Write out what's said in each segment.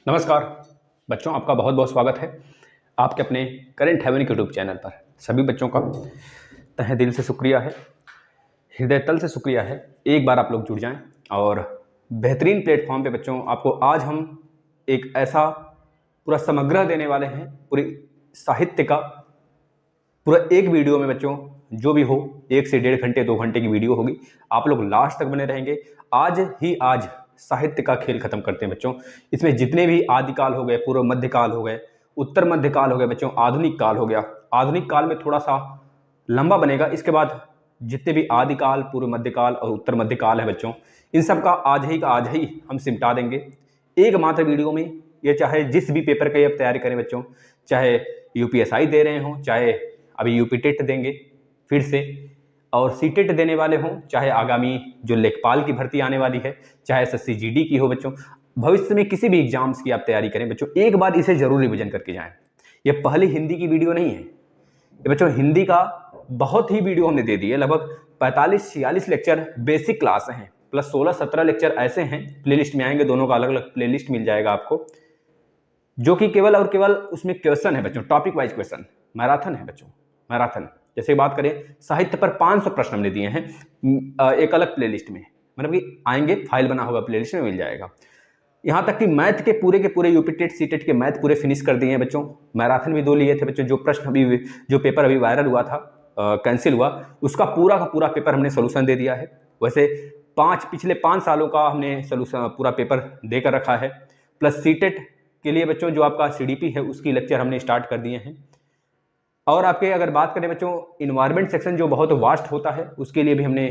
नमस्कार बच्चों, आपका बहुत बहुत स्वागत है आपके अपने करंट हेवन यूट्यूब चैनल पर। सभी बच्चों का तहे दिल से शुक्रिया है, हृदय तल से शुक्रिया है। एक बार आप लोग जुड़ जाएं और बेहतरीन प्लेटफॉर्म पे बच्चों आपको आज हम एक ऐसा पूरा समग्र देने वाले हैं, पूरी साहित्य का पूरा एक वीडियो में बच्चों, जो भी हो 1 से 1.5 घंटे 2 घंटे की वीडियो होगी। आप लोग लास्ट तक बने रहेंगे। आज साहित्य का खेल खत्म करते हैं बच्चों। इसमें जितने भी आदिकाल हो गए, पूर्व मध्यकाल हो गए, उत्तर मध्यकाल हो गए बच्चों, आधुनिक काल हो गया। आधुनिक काल में थोड़ा सा लंबा बनेगा। इसके बाद जितने भी आदिकाल, पूर्व मध्यकाल और उत्तर मध्यकाल है बच्चों, इन सब का आज ही हम सिमटा देंगे एक मात्र वीडियो में। ये चाहे जिस भी पेपर की आप तैयारी करें बच्चों, चाहे यूपीएसआई दे रहे हों, चाहे अभी यूपी टेट देंगे फिर से, और सीटेट देने वाले हों, चाहे आगामी जो लेखपाल की भर्ती आने वाली है, चाहे एसएससी जीडी की हो बच्चों, भविष्य में किसी भी एग्जाम्स की आप तैयारी करें बच्चों, एक बार इसे जरूर रिविजन करके जाएं। ये पहली हिंदी की वीडियो नहीं है ये बच्चों, हिंदी का बहुत ही वीडियो हमने दे दी है। लगभग 45-46 लेक्चर बेसिक क्लास हैं, प्लस 16-17 लेक्चर ऐसे हैं, प्लेलिस्ट में आएंगे, दोनों का अलग अलग प्लेलिस्ट मिल जाएगा आपको, जो कि केवल और केवल उसमें क्वेश्चन है बच्चों, टॉपिक वाइज क्वेश्चन, मैराथन है बच्चों, मैराथन। जैसे बात करें साहित्य पर 500 प्रश्न हमने दिए हैं एक अलग प्लेलिस्ट में, मतलब कि आएंगे, फाइल बना होगा, प्लेलिस्ट में मिल जाएगा। यहाँ तक कि मैथ के पूरे यूपी टेट सीटेट के मैथ पूरे फिनिश कर दिए हैं बच्चों। मैराथन भी 2 लिए थे बच्चों। जो प्रश्न अभी, जो पेपर अभी वायरल हुआ था, कैंसिल हुआ, उसका पूरा का पूरा पेपर हमने सोल्यूशन दे दिया है। वैसे पिछले 5 सालों का हमने सोल्यूशन पूरा पेपर देकर रखा है। प्लस सीटेट के लिए बच्चों जो आपका सीडीपी है उसकी लेक्चर हमने स्टार्ट कर दिए हैं। और आपके अगर बात करें बच्चों, इन्वायरमेंट सेक्शन जो बहुत वास्ट होता है, उसके लिए भी हमने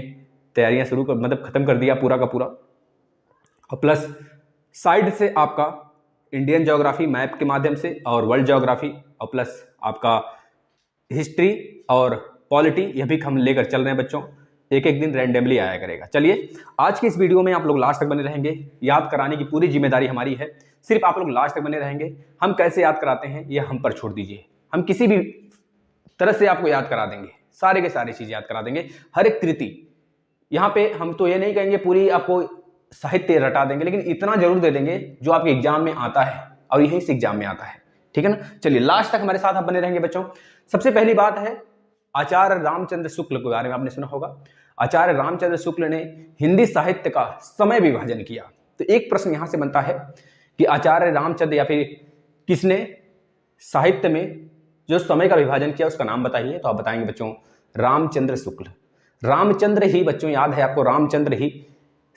तैयारियां मतलब खत्म कर दिया पूरा का पूरा। और प्लस साइड से आपका इंडियन ज्योग्राफी मैप के माध्यम से, और वर्ल्ड ज्योग्राफी, और प्लस आपका हिस्ट्री और पॉलिटी, यह भी हम लेकर चल रहे हैं बच्चों। एक एक दिन रैंडमली आया करेगा। चलिए, आज की इस वीडियो में आप लोग लास्ट तक बने रहेंगे। याद कराने की पूरी जिम्मेदारी हमारी है, सिर्फ आप लोग लास्ट तक बने रहेंगे। हम कैसे याद कराते हैं ये हम पर छोड़ दीजिए, हम किसी भी तरह से आपको याद करा देंगे, सारे के सारी चीजें याद करा देंगे, हर एक कृति। यहाँ पे हम तो ये नहीं कहेंगे पूरी आपको साहित्य रटा देंगे, लेकिन इतना जरूर दे देंगे जो आपके एग्जाम में आता है, और यहीं से एग्जाम में आता है, ठीक है ना। चलिए, लास्ट तक हमारे साथ आप बने रहेंगे बच्चों। सबसे पहली बात है, आचार्य रामचंद्र शुक्ल के बारे में आपने सुना होगा। आचार्य रामचंद्र शुक्ल ने हिंदी साहित्य का समय विभाजन किया। तो एक प्रश्न यहां से बनता है कि आचार्य रामचंद्र या फिर किसने साहित्य में जो समय का विभाजन किया उसका नाम बताइए। तो आप बताएंगे बच्चों रामचंद्र शुक्ल। रामचंद्र ही बच्चों, याद है आपको, रामचंद्र ही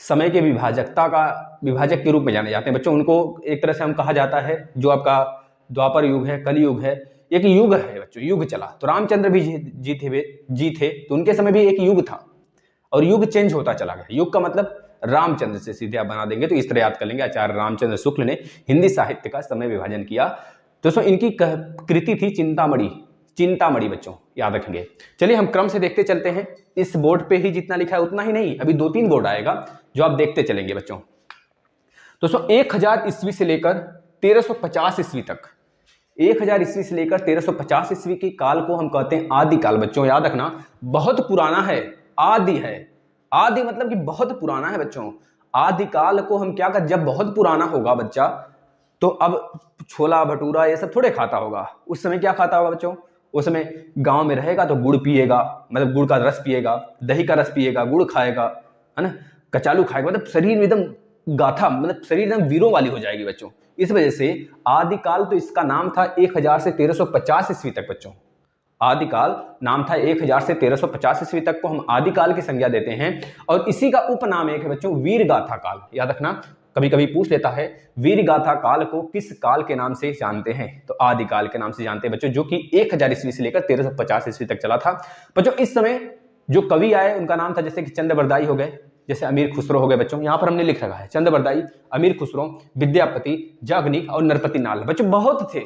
समय के विभाजक के रूप में जाने जाते हैं बच्चों। उनको एक तरह से हम कहा जाता है, जो आपका द्वापर युग है, कलयुग है, एक युग है बच्चों, युग चला। तो रामचंद्र भी जी थे, तो उनके समय भी एक युग था, और युग चेंज होता चला गया। युग का मतलब रामचंद्र से सीधे आप बना देंगे, तो इस तरह याद कर लेंगे, आचार्य रामचंद्र शुक्ल ने हिंदी साहित्य का समय विभाजन किया। दोस्तों, इनकी कृति थी चिंतामणि बच्चों, याद रखेंगे। चलिए, हम क्रम से देखते चलते हैं। इस बोर्ड पे ही जितना लिखा है उतना ही नहीं, अभी 2-3 बोर्ड आएगा जो आप देखते चलेंगे बच्चों। दोस्तों, 1000 ईस्वी से लेकर 1350 ईस्वी तक, 1000 ईस्वी से लेकर 1350 ईस्वी के काल को हम कहते हैं आदिकाल बच्चों। याद रखना, बहुत पुराना है, आदि है। आदि मतलब कि बहुत पुराना है बच्चों। आदिकाल को हम क्या कर, जब बहुत पुराना होगा बच्चा, तो अब छोला भटूरा ये सब थोड़े खाता होगा। उस समय क्या खाता होगा बच्चों? उस समय गांव में रहेगा तो गुड़ पिएगा, मतलब गुड़ का रस पिएगा, दही का रस पिएगा, गुड़ खाएगा, है ना, कचालू खाएगा, मतलब शरीर में एकदम गाथा, मतलब शरीर एकदम वीरों वाली हो जाएगी बच्चों। इस वजह से आदिकाल, तो इसका नाम था 1000 से 1350 ईस्वी तक बच्चों। आदिकाल नाम था 1000 से 1350 ईस्वी तक को हम आदिकाल की संज्ञा देते हैं। और इसी का उपनाम एक है बच्चों, वीरगाथा काल। याद रखना, कभी कभी पूछ लेता है वीरगाथा काल को किस काल के नाम से जानते हैं, तो आदिकाल के नाम से जानते हैं बच्चों, जो कि 1000 ईस्वी से लेकर 1350 ईस्वी तक चला था बच्चों। इस समय जो कवि आए उनका नाम था, जैसे कि चंद्रबरदाई हो गए, जैसे अमीर खुसरो हो गए बच्चों। यहां पर हमने लिख रखा है चंद्रबरदाई, अमीर खुसरो, विद्यापति, जागनिक और नरपति नाल बच्चों। बहुत थे,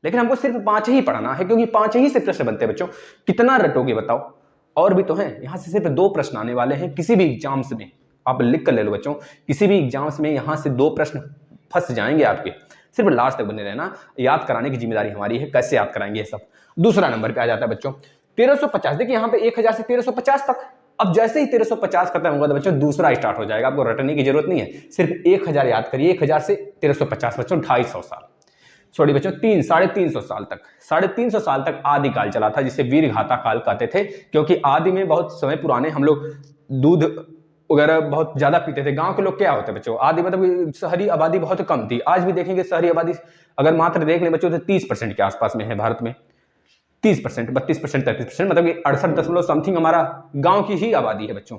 लेकिन हमको सिर्फ 5 ही पढ़ना है, क्योंकि 5 ही से प्रश्न बनते हैं बच्चों। कितना रटोगे बताओ? और भी तो हैं, यहां से सिर्फ 2 प्रश्न आने वाले हैं किसी भी एग्जाम्स में। आप लिख कर ले लो बच्चों, किसी भी एग्जाम्स में यहां से 2 प्रश्न फंस जाएंगे आपके। सिर्फ लास्ट तक बने रहना, याद कराने की जिम्मेदारी हमारी है। कैसे याद कराएंगे ये सब? दूसरा नंबर पे आ जाता है बच्चों 1350। देखिए यहाँ पे 1000 से 1350 तक अब जैसे ही 1350 खत्म होगा तो बच्चों दूसरा स्टार्ट हो जाएगा, आपको रटने की जरूरत नहीं है, सिर्फ 1000 याद करिए, 1000 से 1350 बच्चों 250 साल, सॉरी बच्चों 300-350 साल तक, 350 साल तक आदिकाल चला था, जिसे वीरगाथा काल कहते थे, क्योंकि आदि में बहुत समय पुराने हम लोग दूध वगैरह बहुत ज्यादा पीते थे। गांव के लोग क्या होते बच्चों, आदि मतलब शहरी आबादी बहुत कम थी, आज भी देखेंगे शहरी आबादी अगर मात्र देख लें बच्चों तो 30% के आसपास में है भारत में, 30%, 32%, 33%, मतलब 68 दशमलव समथिंग हमारा गांव की ही आबादी है बच्चों,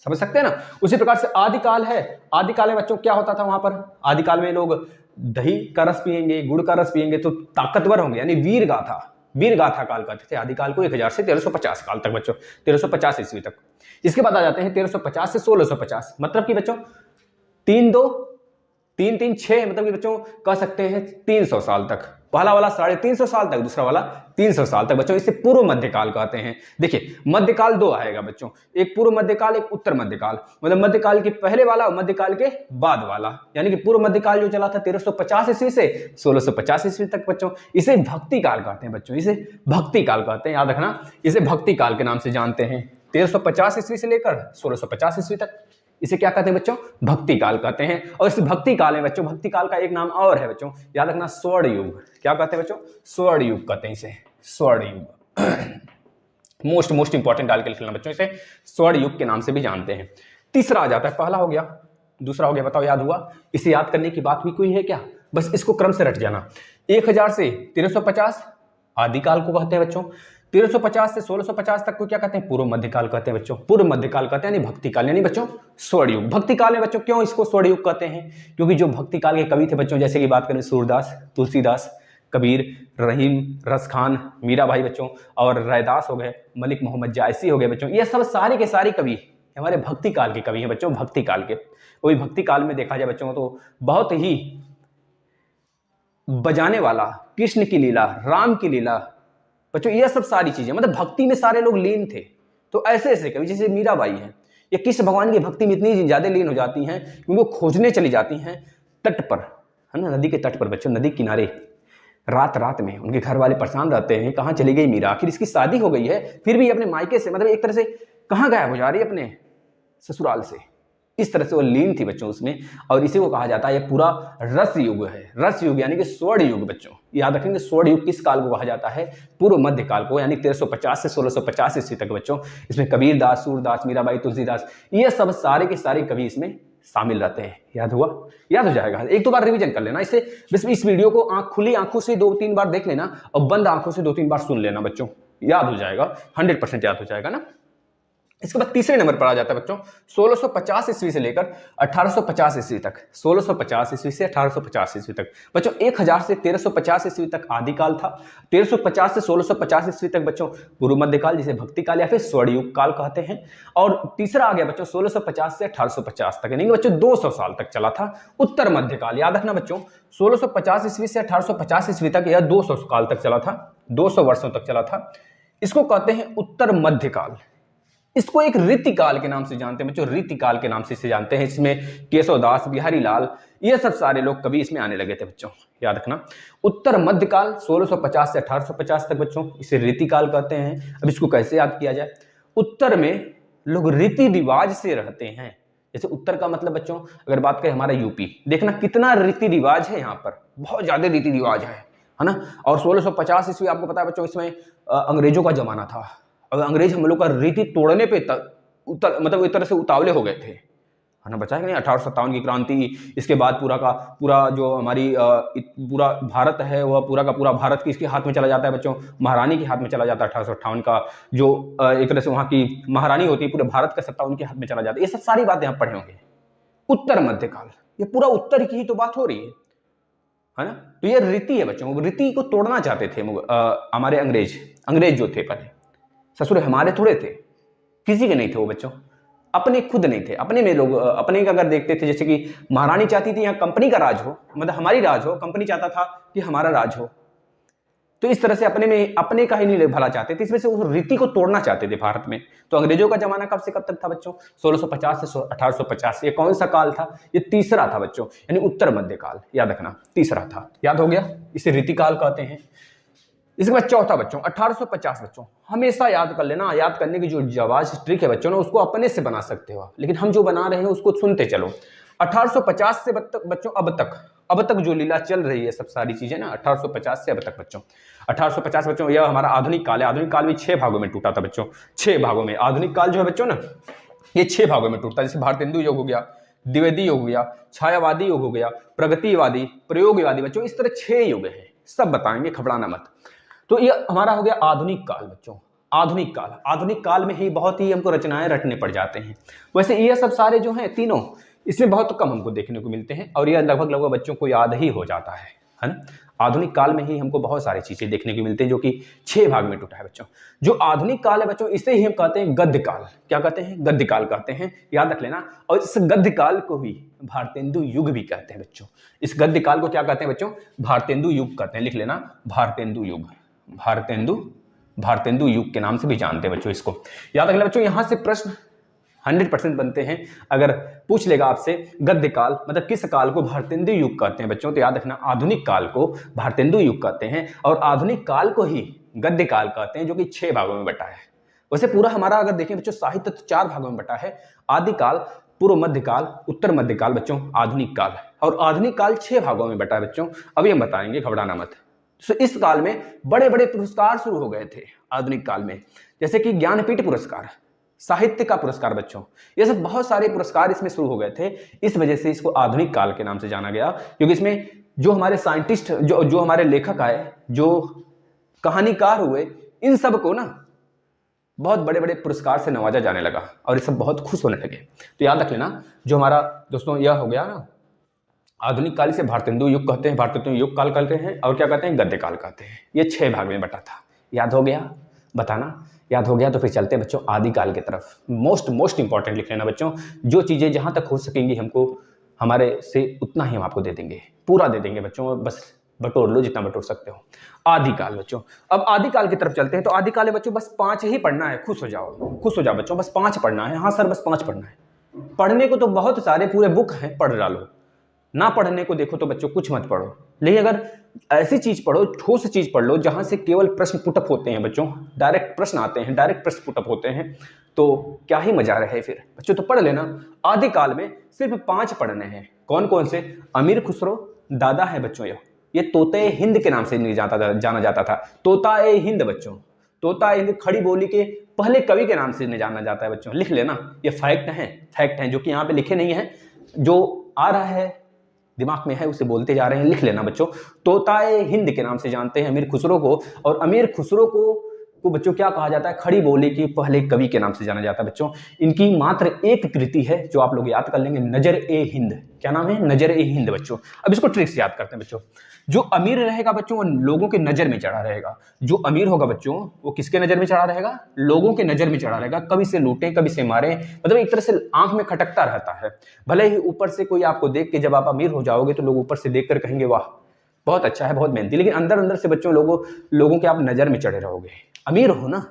समझ सकते हैं ना। उसी प्रकार से आदिकाल है, आदिकाल में बच्चों क्या होता था वहां पर, आदिकाल में लोग दही का रस पिएंगे, गुड़ का रस पिएंगे तो ताकतवर होंगे, यानी वीरगाथा काल कहते थे आदिकाल को, 1000 से 1350 काल तक बच्चों, 1350 ईस्वी तक। इसके बाद आ जाते हैं 1350 से 1650, मतलब कि बच्चों 3-2-3-3-6, मतलब कि बच्चों कह सकते हैं 300 साल तक, पहला वाला 350 साल तक, दूसरा वाला 300 साल तक बच्चों, इसे पूर्व मध्यकाल कहते हैं। देखिए मध्यकाल दो आएगा बच्चों, एक पूर्व मध्यकाल, एक उत्तर मध्यकाल, मतलब मध्यकाल के पहले वाला और मध्यकाल के बाद वाला, यानी कि पूर्व मध्यकाल जो चला था 1350 ईस्वी से 1650 ईस्वी तक बच्चों, इसे भक्ति काल कहते हैं बच्चों, इसे भक्ति काल कहते हैं, याद रखना, इसे भक्ति काल के नाम से जानते हैं। 1350 ईस्वी से लेकर 1650 ईस्वी तक इसे क्या कहते हैं बच्चों, भक्ति काल कहते हैं। और इस भक्ति काल में बच्चों, भक्ति काल का एक नाम और है बच्चों, याद रखना, स्वर्ण युग। क्या कहते हैं बच्चों, स्वर्ण युग कहते हैं इसे, स्वर्ण युग। मोस्ट इंपॉर्टेंट डाल के लिखना बच्चों, इसे स्वर्ण युग के नाम से भी जानते हैं। तीसरा आ जाता है, पहला हो गया, दूसरा हो गया, बताओ याद हुआ, इसे याद करने की बात भी कोई है क्या, बस इसको क्रम से रट जाना। 1000 से 1350 आदिकाल को कहते हैं बच्चों, 1350 से 1650 तक को क्या कहते हैं, पूर्व मध्यकाल कहते हैं बच्चों, पूर्व मध्यकाल कहते हैं, यानी भक्ति काल, यानी बच्चों स्वर्ण युग। भक्ति काल में बच्चों क्यों इसको स्वर्ण युग कहते हैं, क्योंकि जो भक्ति काल के कवि थे बच्चों, जैसे कि बात करें सूरदास, तुलसीदास, कबीर, रहीम, रसखान, मीराबाई बच्चों, और रैदास हो गए, मलिक मोहम्मद जायसी हो गए बच्चों, ये सब सारे के सारे कवि हमारे भक्ति काल के कवि हैं बच्चों, भक्ति काल के। वही भक्ति काल में देखा जाए बच्चों तो बहुत ही बजाने वाला, कृष्ण की लीला, राम की लीला बच्चों, ये सब सारी चीजें, मतलब भक्ति में सारे लोग लीन थे। तो ऐसे ऐसे कवि जैसे मीराबाई हैं, ये कृष्ण भगवान की भक्ति में इतनी ज्यादा लीन हो जाती हैं कि उनको खोजने चली जाती हैं तट पर, है ना, नदी के तट पर बच्चों, नदी किनारे, रात रात में उनके घर वाले परेशान रहते हैं, कहाँ चली गई मीरा, आखिर इसकी शादी हो गई है फिर भी अपने मायके से, मतलब एक तरह से कहाँ गायब हो जा रही है अपने ससुराल से, इस तरह से वो लीन थी बच्चों उसमें। और इसी को कहा जाता है ये पूरा रस युग है, रस युग यानी कि स्वर्ण युग बच्चों, याद रखेंगे स्वर्ण युग किस काल को कहा जाता है, पूर्व मध्य काल को, यानी 1350 से 1650 ईस्वी तक बच्चों। इसमें कबीर दास, सूरदास, मीराबाई, तुलसीदास, ये सब सारे के सारे कवि इसमें शामिल रहते हैं। याद हुआ, याद हो जाएगा, एक दो बार रिवीजन कर लेना इसे, बस इस वीडियो को खुली आंखों से 2-3 बार देख लेना और बंद आंखों से 2-3 बार सुन लेना बच्चों, याद हो जाएगा, 100% याद हो जाएगा ना। इसके बाद तीसरे नंबर पर आ जाता है बच्चों 1650 ईस्वी से लेकर 1850 ईस्वी तक, 1650 ईस्वी से 1850 ईस्वी तक बच्चों। 1000 से 1350 ईस्वी तक आदिकाल था, 1350 से 1650 ईस्वी तक बच्चों पूर्व मध्यकाल, जिसे भक्ति काल या फिर स्वर्ण युग काल कहते हैं। और तीसरा आ गया बच्चों 1650 से 1850 तक, यानी बच्चों 200 साल तक चला था उत्तर मध्यकाल। याद रखना बच्चों 1650 ईस्वी से 1850 ईस्वी तक या 200 काल तक चला था, 200 वर्षों तक चला था, इसको कहते हैं उत्तर मध्यकाल। इसको एक रीतिकाल के नाम से जानते हैं बच्चों, रीतिकाल के नाम से इसे जानते हैं। इसमें केशवदास, बिहारी लाल, ये सब सारे लोग कवि इसमें आने लगे थे बच्चों, याद रखना। उत्तर मध्यकाल 1650 से 1850 तक बच्चों, इसे रीतिकाल कहते हैं। अब इसको कैसे याद किया जाए, उत्तर में लोग रीति रिवाज से रहते हैं। जैसे उत्तर का मतलब बच्चों अगर बात करें हमारा यूपी, देखना कितना रीति रिवाज है, यहाँ पर बहुत ज्यादा रीति रिवाज है ना। और 1650 ईस्वी आपको पता है बच्चों, इसमें अंग्रेजों का जमाना था, और अंग्रेज हम लोग का रीति तोड़ने पे मतलब एक तरह से उतावले हो गए थे, है ना, बचा कि नहीं। 1857 की क्रांति, इसके बाद पूरा का पूरा जो हमारी पूरा भारत है वह पूरा का पूरा भारत किसके हाथ में चला जाता है बच्चों, महारानी के हाथ में चला जाता है। 1858 का जो एक तरह से वहाँ की महारानी होती है, पूरे भारत का सत्ता उनके हाथ में चला जाता है। ये सब सारी बातें आप पढ़े होंगे। उत्तर मध्यकाल, ये पूरा उत्तर की ही तो बात हो रही है ना। तो ये रीति है बच्चों, रीति को तोड़ना चाहते थे हमारे अंग्रेज जो थे पहले, ससुर हमारे थोड़े थे, किसी के नहीं थे वो बच्चों, अपने खुद नहीं थे, अपने में लोग अपने का अगर देखते थे, जैसे कि महारानी चाहती थी यहाँ कंपनी का राज हो, मतलब हमारी राज हो, कंपनी चाहता था कि हमारा राज हो, तो इस तरह से अपने में अपने का ही नहीं भला चाहते थे, इसमें से उस रीति को तोड़ना चाहते थे भारत में। तो अंग्रेजों का जमाना कब से कब तक था बच्चों, 1650 से 1850। ये कौन सा काल था, ये तीसरा था बच्चों, यानी उत्तर मध्य काल, याद रखना तीसरा था। याद हो गया, इसे रीतिकाल कहते हैं। इसके बाद चौथा बच्चों 1850 बच्चों, हमेशा याद कर लेना, याद करने की जो जवाब ट्रिक है बच्चों ना, उसको अपने से बना सकते हो, लेकिन हम जो बना रहे हैं उसको सुनते चलो। 1850 से बच्चों अब तक जो लीला चल रही है, सब सारी चीजें ना 1850 से अब तक बच्चों। 1850 बच्चों यह हमारा आधुनिक काल है। आधुनिक काल भी 6 भागों में टूटा था बच्चों, 6 भागों में। आधुनिक काल जो है बच्चों ना, ये 6 भागों में टूटता है। जैसे भारतेंदु युग हो गया, द्विवेदी युग हो गया, छायावादी युग हो गया, प्रगतिवादी, प्रयोगवादी बच्चों, इस तरह 6 युग हैं, सब बताएंगे, घबराना मत। तो ये हमारा हो गया आधुनिक काल बच्चों। आधुनिक काल में ही बहुत ही हमको रचनाएं रटने पड़ जाते हैं। वैसे ये सब सारे जो हैं तीनों, इसमें बहुत कम हमको देखने को मिलते हैं, और यह लगभग बच्चों को याद ही हो जाता है ना। आधुनिक काल में ही हमको बहुत सारी चीजें देखने को मिलती हैं, जो कि 6 भाग में टूटा है बच्चों। जो आधुनिक काल है बच्चों, इसे ही हम कहते हैं गद्य काल। क्या कहते हैं? गद्य काल कहते हैं, याद रख लेना। और इस गद्य काल को ही भारतेंदु युग भी कहते हैं बच्चों। इस गद्य काल को क्या कहते हैं बच्चों? भारतेंदु युग कहते हैं। लिख लेना, भारतेंदु युग। भारतेंदु युग के नाम से भी जानते हैं बच्चों इसको, याद रखना बच्चों। यहां से प्रश्न 100% बनते हैं। अगर पूछ लेगा आपसे गद्य काल मतलब किस काल को भारतेंदु युग कहते हैं बच्चों, तो याद रखना आधुनिक काल को भारतेंदु युग कहते हैं, और आधुनिक काल को ही गद्य काल कहते हैं, जो कि 6 भागों में बटा है। वैसे पूरा हमारा अगर देखें बच्चों, साहित्य तो 4 भागों में बटा है। आदिकाल, पूर्व मध्यकाल, उत्तर मध्यकाल बच्चों, आधुनिक काल। और आधुनिक काल 6 भागों में बटा है बच्चों। अभी हम बताएंगे, घबराना मत। तो इस काल में बड़े बड़े पुरस्कार शुरू हो गए थे आधुनिक काल में, जैसे कि ज्ञानपीठ पुरस्कार, साहित्य का पुरस्कार बच्चों, ये सब बहुत सारे पुरस्कार इसमें शुरू हो गए थे। इस वजह से इसको आधुनिक काल के नाम से जाना गया, क्योंकि इसमें जो हमारे साइंटिस्ट, जो हमारे लेखक आए, जो कहानीकार हुए, इन सब को ना बहुत बड़े बड़े पुरस्कार से नवाजा जाने लगा, और ये सब बहुत खुश होने लगे। तो याद रख लेना, जो हमारा दोस्तों यह हो गया ना आधुनिक काल से भारतेंदु युग कहते हैं, भारतेंदु युग काल कहते हैं, और क्या कहते हैं? गद्य काल कहते हैं। ये 6 भाग में बटा था। याद हो गया? बताना, याद हो गया तो फिर चलते हैं बच्चों आदिकाल की तरफ। मोस्ट इंपॉर्टेंट लिख लेना बच्चों, जो चीजें जहां तक हो सकेंगी हमको हमारे से उतना ही हम आपको दे देंगे, पूरा दे देंगे बच्चों, बस बटोर लो जितना बटोर सकते हो। आदिकाल बच्चों, अब आदिकाल की तरफ चलते हैं। तो आदिकाल है बच्चों, बस 5 ही पढ़ना है, खुश हो जाओ बच्चों, बस 5 पढ़ना है। हाँ सर, बस 5 पढ़ना है। पढ़ने को तो बहुत सारे पूरे बुक हैं, पढ़ डालो। ना पढ़ने को देखो तो बच्चों कुछ मत पढ़ो, लेकिन अगर ऐसी चीज पढ़ो, ठोस चीज पढ़ लो, जहां से केवल प्रश्न पुटअप होते हैं बच्चों, डायरेक्ट प्रश्न आते हैं, डायरेक्ट प्रश्न पुटअप होते हैं, तो क्या ही मजा रहे फिर बच्चों। तो पढ़ लेना, आदिकाल में सिर्फ 5 पढ़ने हैं। कौन कौन से? अमीर खुसरो दादा है बच्चों, ये तोते हिंद के नाम से जाना जाता था। तोता ए हिंद बच्चों, तोता ए हिंद खड़ी बोली के पहले कवि के नाम से जाना जाता है बच्चों। लिख लेना, ये फैक्ट है, जो कि यहाँ पे लिखे नहीं है, जो आ रहा है दिमाग में है उसे बोलते जा रहे हैं। लिख लेना बच्चों, तोताए हिंद के नाम से जानते हैं अमीर खुसरो को। और अमीर खुसरो को बच्चों क्या कहा जाता है? खड़ी बोली के पहले कवि के नाम से जाना जाता है बच्चों। इनकी मात्र एक कृति है जो आप लोग याद कर लेंगे, नजर ए हिंद। क्या नाम है? नजर ए हिंद बच्चों। अब इसको ट्रिक से याद करते हैं बच्चों। जो अमीर रहेगा बच्चों, वो लोगों के नजर में चढ़ा रहेगा। जो अमीर होगा बच्चों, वो किसके नजर में चढ़ा रहेगा? लोगों के नजर में चढ़ा रहेगा। कभी से लूटे, कभी से मारे, मतलब एक तरह से आंख में खटकता रहता है। भले ही ऊपर से कोई आपको देख के, जब आप अमीर हो जाओगे तो लोग ऊपर से देख कर कहेंगे वाह बहुत अच्छा है, बहुत मेहनती, लेकिन अंदर अंदर से बच्चों लोगों के आप नजर में चढ़े रहोगे। अमीर हो ना,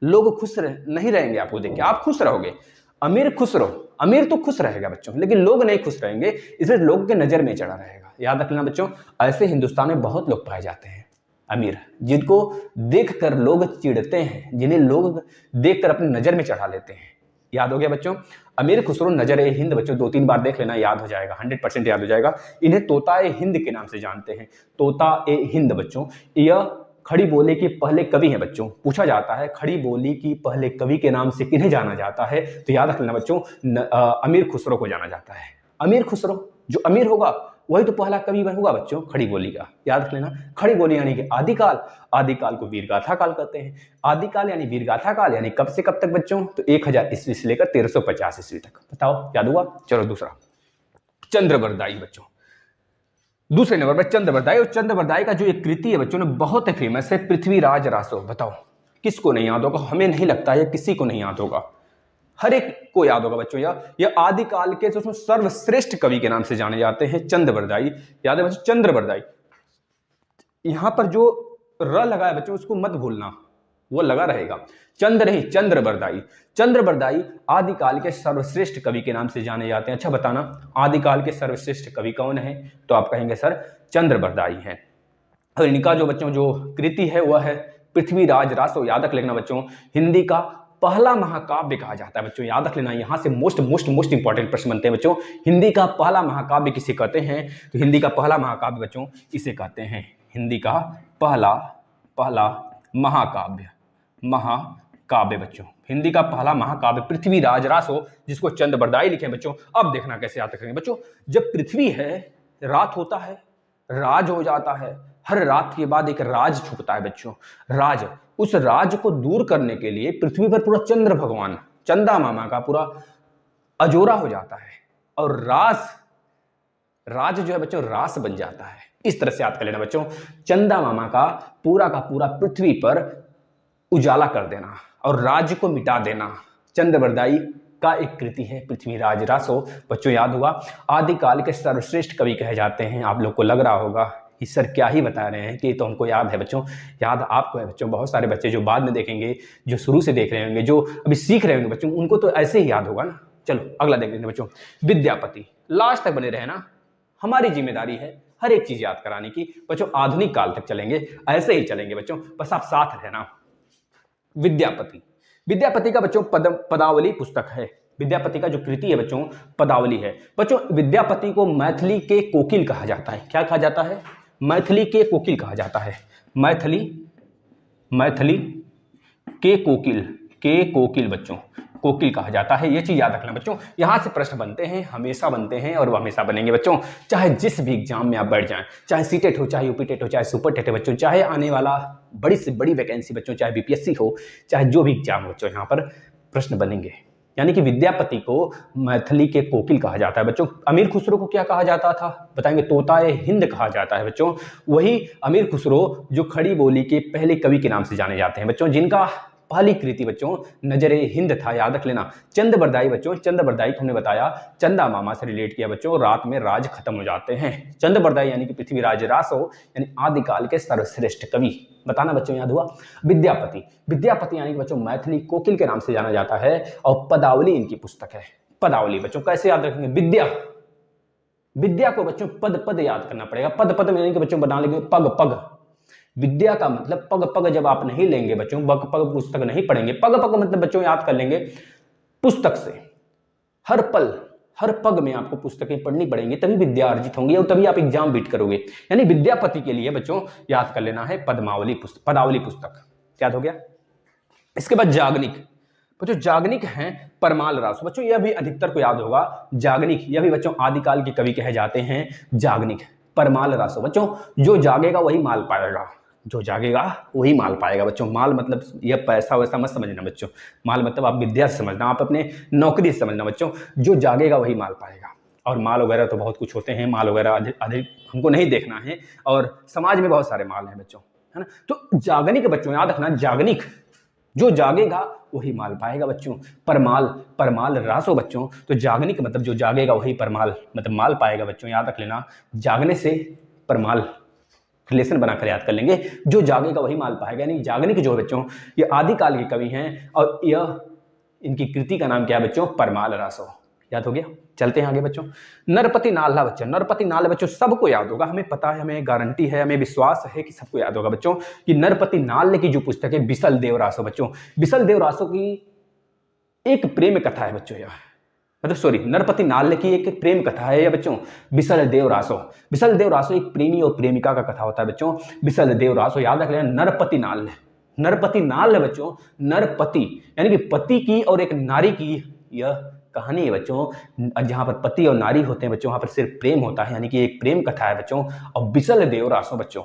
लोग खुश नहीं रहेंगे आपको देख के, आप खुश रहोगे। अमीर खुश रहो, अमीर तो खुश रहेगा बच्चों, लेकिन लोग नहीं खुश रहेंगे, इसलिए लोगों के नजर में चढ़ा रहेगा। याद रखना बच्चों, ऐसे हिंदुस्तान में बहुत लोग पाए जाते हैं अमीर, जिनको देखकर लोग चिढ़ते हैं, जिन्हें लोग देखकर अपनी नजर में चढ़ा लेते हैं। याद हो गया बच्चों? अमीर खुसरो नजर ए हिंद बच्चों, 2-3 बार देख लेना, याद हो जाएगा, 100% याद हो जाएगा। इन्हें तोता ए हिंद के नाम से जानते हैं, तोता ए हिंद बच्चों। यह खड़ी बोली के पहले कवि हैं बच्चों। पूछा जाता है खड़ी बोली की पहले कवि के नाम से किन्हें जाना जाता है, तो याद रखना बच्चों, अमीर खुसरो को जाना जाता है। अमीर खुसरो, जो अमीर होगा वही तो पहला कवि होगा बच्चों खड़ी बोली का। याद रख लेना, खड़ी बोली यानी कि आदिकाल। आदिकाल को वीरगाथा काल कहते हैं। आदिकाल यानी वीरगाथा काल, यानी कब से कब तक बच्चों? तो 1000 ईस्वी से लेकर 1350 ईस्वी तक। बताओ, याद हुआ? चलो दूसरा, चंद्रबरदाई बच्चों। दूसरे नंबर पर चंद्रबरदाई, और चंद्रबरदाई का जो एक कृति है बच्चों ने बहुत फेमस है, पृथ्वीराज रासो। बताओ किसको नहीं याद होगा? हमें नहीं लगता है किसी को नहीं याद होगा, हर एक को याद होगा बच्चों। यह आदिकाल के तो सर्वश्रेष्ठ कवि के नाम से जाने जाते हैं, चंद्रबरदाई। याद है बच्चों? चंद्रबरदाई। यहां पर जो र लगा है बच्चों उसको मत भूलना, वो लगा रहेगा। चंद्र नहीं, चंद्रबरदाई। चंद्रबरदाई आदिकाल के सर्वश्रेष्ठ कवि के नाम से जाने जाते हैं। अच्छा बताना, आदिकाल के सर्वश्रेष्ठ कवि कौन है? तो आप कहेंगे सर चंद्रबरदाई हैं। और इनका जो बच्चों जो कृति है वह है पृथ्वीराज रासो। याद रख लेना बच्चों, हिंदी का पहला महाकाव्य कहा जाता है बच्चों, याद रख लेना। यहां से मोस्ट इंपॉर्टेंट प्रश्न बनते हैं बच्चों। हिंदी का पहला महाकाव्य किसे कहते हैं? तो हिंदी का पहला महाकाव्य बच्चों इसे कहते हैं, हिंदी का पहला महाकाव्य बच्चों, हिंदी का पहला महाकाव्य पृथ्वीराज रासो, जिसको चंद बरदाई लिखे बच्चों। अब देखना कैसे याद रखेंगे बच्चों। जब पृथ्वी है, रात होता है, राज हो जाता है, हर रात के बाद एक राज छुपता है बच्चों, राज। उस राज को दूर करने के लिए पृथ्वी पर पूरा चंद्र भगवान, चंदा मामा का पूरा अजोरा हो जाता है और राज जो है बच्चों रास बन जाता है। इस तरह से याद कर लेना बच्चों, चंदा मामा का पूरा पृथ्वी पर उजाला कर देना और राज्य को मिटा देना चंद्रबरदाई का एक कृति है पृथ्वीराज रासो। बच्चों याद हुआ। आदिकाल के सर्वश्रेष्ठ कवि कहे जाते हैं। आप लोग को लग रहा होगा कि सर क्या ही बता रहे हैं कि तो हमको याद है बच्चों। याद आपको है बच्चों। बहुत सारे बच्चे जो बाद में देखेंगे, जो शुरू से देख रहे होंगे, जो अभी सीख रहे होंगे बच्चों, उनको तो ऐसे ही याद होगा ना। चलो अगला देख लेंगे बच्चों। विद्यापति, लास्ट तक बने रहे ना, हमारी जिम्मेदारी है हर एक चीज याद कराने की बच्चों। आधुनिक काल तक चलेंगे, ऐसे ही चलेंगे बच्चों, बस आप साथ रहना। विद्यापति का बच्चों पदावली पुस्तक है। विद्यापति का जो कृति है बच्चों पदावली है। बच्चों विद्यापति को मैथिली के कोकिल कहा जाता है। क्या कहा जाता है? मैथिली के कोकिल कहा जाता है। मैथिली के कोकिल बच्चों, कोकिल कहा जाता है। ये चीज याद रखना बच्चों। यहां से प्रश्न बनते हैं, हमेशा बनते हैं और वो हमेशा बनेंगे बच्चों। चाहे जिस भी एग्जाम में आप बैठ जाएं, चाहे सीटेट हो, चाहे यूपीटेट हो, चाहे सुपर टेट हो बच्चों, चाहे आने वाला बड़ी से बड़ी वैकेंसी बच्चों, चाहे बीपीएससी हो, चाहे जो भी एग्जाम हो बच्चों, यहाँ पर प्रश्न बनेंगे। यानी कि विद्यापति को मैथिली के कोकिल कहा जाता है बच्चों। अमीर खुसरो को क्या कहा जाता था? बताएंगे, तोताए हिंद कहा जाता है बच्चों। वही अमीर खुसरो जो खड़ी बोली के पहले कवि के नाम से जाने जाते हैं बच्चों, जिनका पहली कृति बच्चों नजरे हिंद था। याद रख लेना। चंद्रबरदाई बच्चों, चंद्रबरदाई को हमने बताया चंदा मामा से रिलेट किया बच्चों। रात में राज खत्म हो जाते हैं। चंद्रबरदाई यानी कि पृथ्वीराज रासो, यानी आदिकाल के सर्वश्रेष्ठ कवि। बताना बच्चों, याद हुआ। विद्यापति यानी कि बच्चों मैथिली कोकिल के नाम से जाना जाता है और पदावली इनकी पुस्तक है। पदावली बच्चों कैसे याद रखेंगे? विद्या को बच्चों पद याद करना पड़ेगा। पद में यानी कि बच्चों बना लेंगे पग। विद्या का मतलब पग जब आप नहीं लेंगे बच्चों, पग पुस्तक नहीं पढ़ेंगे, पग मतलब बच्चों याद कर लेंगे पुस्तक से। हर पग में आपको पुस्तकें पढ़नी पड़ेंगी, तभी विद्या अर्जित होंगी और तभी आप एग्जाम बीट करोगे। यानी विद्यापति के लिए बच्चों याद कर लेना है पदावली पुस्तक। याद हो गया। इसके बाद जागनिक बच्चों, जागनिक हैं परमाल रासो। बच्चों यह भी अधिकतर को याद होगा। जागनिक, यह भी बच्चों आदिकाल के कवि कहे जाते हैं। जागनिक परमाल रासो बच्चों, जो जागेगा वही माल पाएगा, जो जागेगा वही माल पाएगा बच्चों। माल मतलब यह पैसा वैसा मत समझना बच्चों। माल मतलब आप विद्या से समझना, आप अपने नौकरी से समझना बच्चों। जो जागेगा वही माल पाएगा। और माल वगैरह तो बहुत कुछ होते हैं, माल वगैरह अधिक हमको नहीं देखना है। और समाज में बहुत सारे माल हैं बच्चों, है ना। तो जागनिक बच्चों याद रखना, जागनिक, जो जागेगा वही माल पाएगा बच्चों। परमाल रासो बच्चों, तो जागनिक मतलब जो जागेगा वही परमाल मतलब माल पाएगा बच्चों। याद रख लेना, जागने से परमाल रिलेशन बनाकर याद कर लेंगे। जो जागेगा वही माल पाएगा। यानी जागनिक जो है बच्चों ये आदिकाल के कवि हैं और यह इनकी कृति का नाम क्या है बच्चों? परमाल रासो। याद हो गया। चलते हैं आगे बच्चों। नरपति नाल्हा बच्चों, नरपति नाल्हा बच्चों सबको याद होगा, हमें पता है, हमें गारंटी है, हमें विश्वास है कि सबको याद होगा बच्चों कि नरपति नाल्ह की जो पुस्तक है बिसल देव रासो बच्चों। बिसल देव रासो की एक प्रेम कथा है बच्चों, यह मतलब सॉरी नरपति नाल्ह की एक प्रेम कथा है यह बच्चों। बिसल देव रासो एक प्रेमी और प्रेमिका का कथा होता है बच्चों। बिसल देव रासो याद रख लेना। नरपति नाल्ह बच्चों, नरपति यानी कि पति की और एक नारी की यह कहानी है बच्चों। जहां पर पति और नारी होते हैं बच्चों, वहां पर सिर्फ प्रेम होता है, यानी कि एक प्रेम कथा है बच्चों। और बिसल देव रासो बच्चों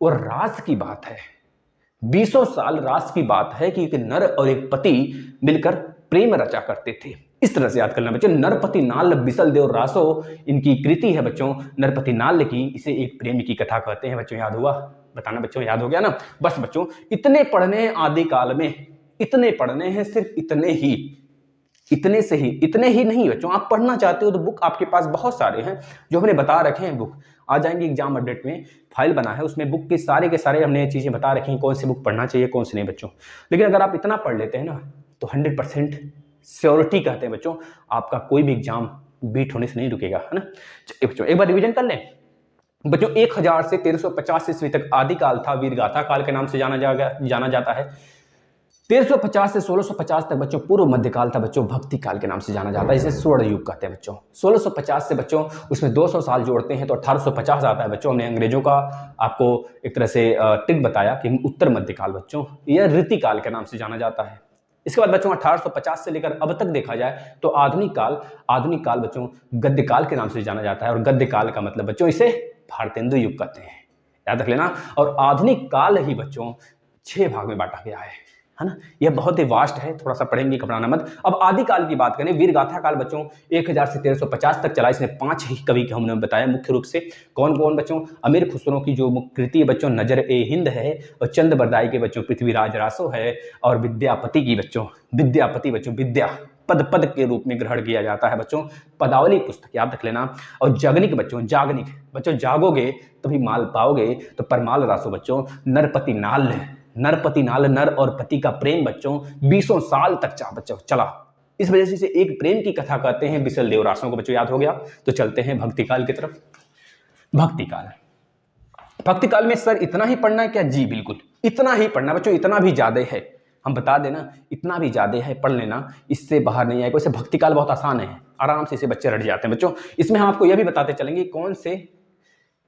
वो रास की बात है, 20 साल रास की बात है कि एक नर और एक पति मिलकर प्रेम रचा करते थे। इस तरह से याद करना बच्चों। नरपति नाल्ह बिसल देव रासो इनकी कृति है बच्चों, नरपति नाल्ह की। इसे एक प्रेम की कथा कहते हैं बच्चों। याद हुआ। बताना बच्चों, याद हो गया ना। बस बच्चों इतने पढ़ने हैं आदिकाल में, इतने पढ़ने हैं, सिर्फ इतने ही नहीं बच्चों। आप पढ़ना चाहते हो तो बुक आपके पास बहुत सारे हैं जो हमने बता रखे हैं। बुक आ जाएंगे एग्जाम अपडेट में, फाइल बना है उसमें बुक के सारे हमने चीजें बता रखी हैं, कौन सी बुक पढ़ना चाहिए कौन सी नहीं बच्चों। लेकिन अगर आप इतना पढ़ लेते हैं ना तो 100% श्योरिटी कहते हैं बच्चों, आपका कोई भी एग्जाम बीट होने से नहीं रुकेगा, है ना। चलिए बच्चों एक बार रिवीजन कर लें। बच्चों 1000 से 1350 ईस्वी तक आदिकाल था, वीरगाथा काल के नाम से जाना जाता है। 1350 से 1650 तक बच्चों पूर्व मध्यकाल था बच्चों, भक्ति काल के नाम से जाना जाता है, इसे स्वर्ण युग कहते हैं बच्चों। 1650 से बच्चों उसमें 200 साल जोड़ते हैं तो 1850 आता है बच्चों। हमने अंग्रेजों का आपको एक तरह से ट्रिक बताया कि उत्तर मध्यकाल बच्चों यह रीतिकाल के नाम से जाना जाता है। इसके बाद बच्चों 1850 से लेकर अब तक देखा जाए तो आधुनिक काल बच्चों गद्यकाल के नाम से जाना जाता है, और गद्यकाल का मतलब बच्चों इसे भारतेंदु युग कहते हैं, याद रख लेना। और आधुनिक काल ही बच्चों 6 भाग में बांटा गया है ना। यह बहुत ही वास्ट है, थोड़ा सा पढ़ेंगे, घबराना मत। अब आदिकाल की बात करें, वीरगाथा काल बच्चों 1000 से 1350 तक चला। इसमें 5 ही कवि के हमने बताया मुख्य रूप से। कौन कौन बच्चों? अमीर खुसरो की जो मुख्य कृति है बच्चों नजर-ए-हिंद है, और चंद बरदाई के बच्चों पृथ्वीराज रासो है, और विद्यापति की बच्चों विद्या पद पद के रूप में ग्रहण किया जाता है बच्चों, पदावली पुस्तक याद रख लेना। और जागनिक बच्चों जागोगे तभी माल पाओगे, तो परमाल रासो बच्चों। नरपति नाल नर और पति का प्रेम बच्चों 20 साल तक चला। इस वजह से इसे एक प्रेम की कथा कहते हैं। बिसल देव रासों को बच्चों याद हो गया। तो चलते हैं भक्तिकाल की तरफ। भक्तिकाल में सर इतना ही पढ़ना है क्या? जी बिल्कुल, इतना ही पढ़ना बच्चों, इतना भी ज्यादा है, हम बता देना, इतना भी ज्यादा है, पढ़ लेना, इससे बाहर नहीं आएगा। वैसे भक्तिकाल बहुत आसान है, आराम से इसे बच्चे रट जाते हैं बच्चों। इसमें हम आपको यह भी बताते चलेंगे कौन से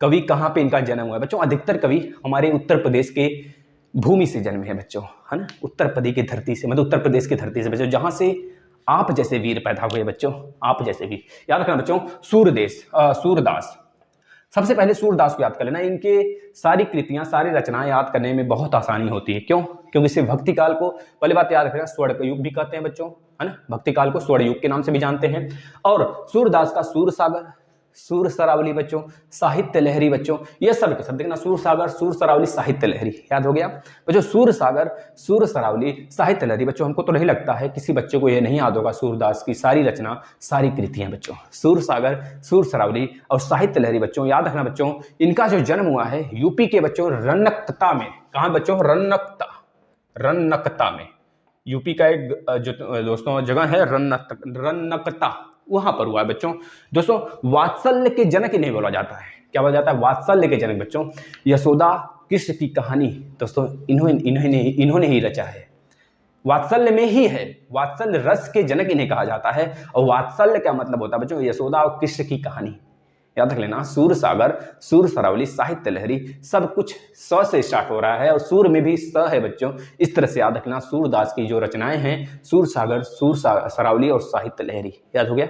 कवि कहाँ पे इनका जन्म हुआ है बच्चों। अधिकतर कवि हमारे उत्तर प्रदेश के भूमि से जन्मे हैं बच्चों, है ना, उत्तर प्रदेश की धरती से, मतलब उत्तर प्रदेश की धरती से बच्चों, जहां से आप जैसे वीर पैदा हुए बच्चों, आप जैसे वीर। याद रखना बच्चों, सूरदास। सबसे पहले सूरदास को याद कर लेना। इनके सारी कृतियां, सारी रचनाएं याद करने में बहुत आसानी होती है। क्यों? क्योंकि इसे भक्तिकाल को, पहले बात याद रखना, स्वर्ण युग भी कहते हैं बच्चों, है ना। भक्तिकाल को स्वर्ण युग के नाम से भी जानते हैं। और सूरदास का सूर सागर, सूर सरावली बच्चों, साहित्य लहरी बच्चों, ये सब के सब देखना, सूर सागर, सूर सरावली, साहित्य लहरी, याद हो गया बच्चों। सूर सागर, सूर सरावली, साहित्य लहरी बच्चों। हमको तो नहीं लगता है किसी बच्चे को ये नहीं याद होगा सूरदास की सारी रचना, सारी कृतियां बच्चों। सूर सागर, सूर सरावली और साहित्य लहरी बच्चों, याद रखना बच्चों। इनका जो जन्म हुआ है यूपी के बच्चों रन्नकता में। कहाँ बच्चों? रन्नकता में। यूपी का एक जो दोस्तों जगह है रन्नकता, वहां पर हुआ है बच्चों। दोस्तों वात्सल्य के जनक इन्हें बोला जाता है। क्या बोला जाता है? वात्सल्य के जनक बच्चों। यशोदा कृष्ण की कहानी दोस्तों इन्होंने ही रचा है, वात्सल्य में ही है, वात्सल्य रस के जनक इन्हें कहा जाता है। और वात्सल्य क्या मतलब होता है बच्चों? यशोदा और कृष्ण की कहानी, याद रख लेना। सूर सागर, सूर सरावली, साहित्य लहरी, सब कुछ स से स्टार्ट हो रहा है, और सूर में भी स है बच्चों। इस तरह से याद रखना सूरदास की जो रचनाएं हैं, सूर सागर, सूर सरावली और साहित्य लहरी, याद हो गया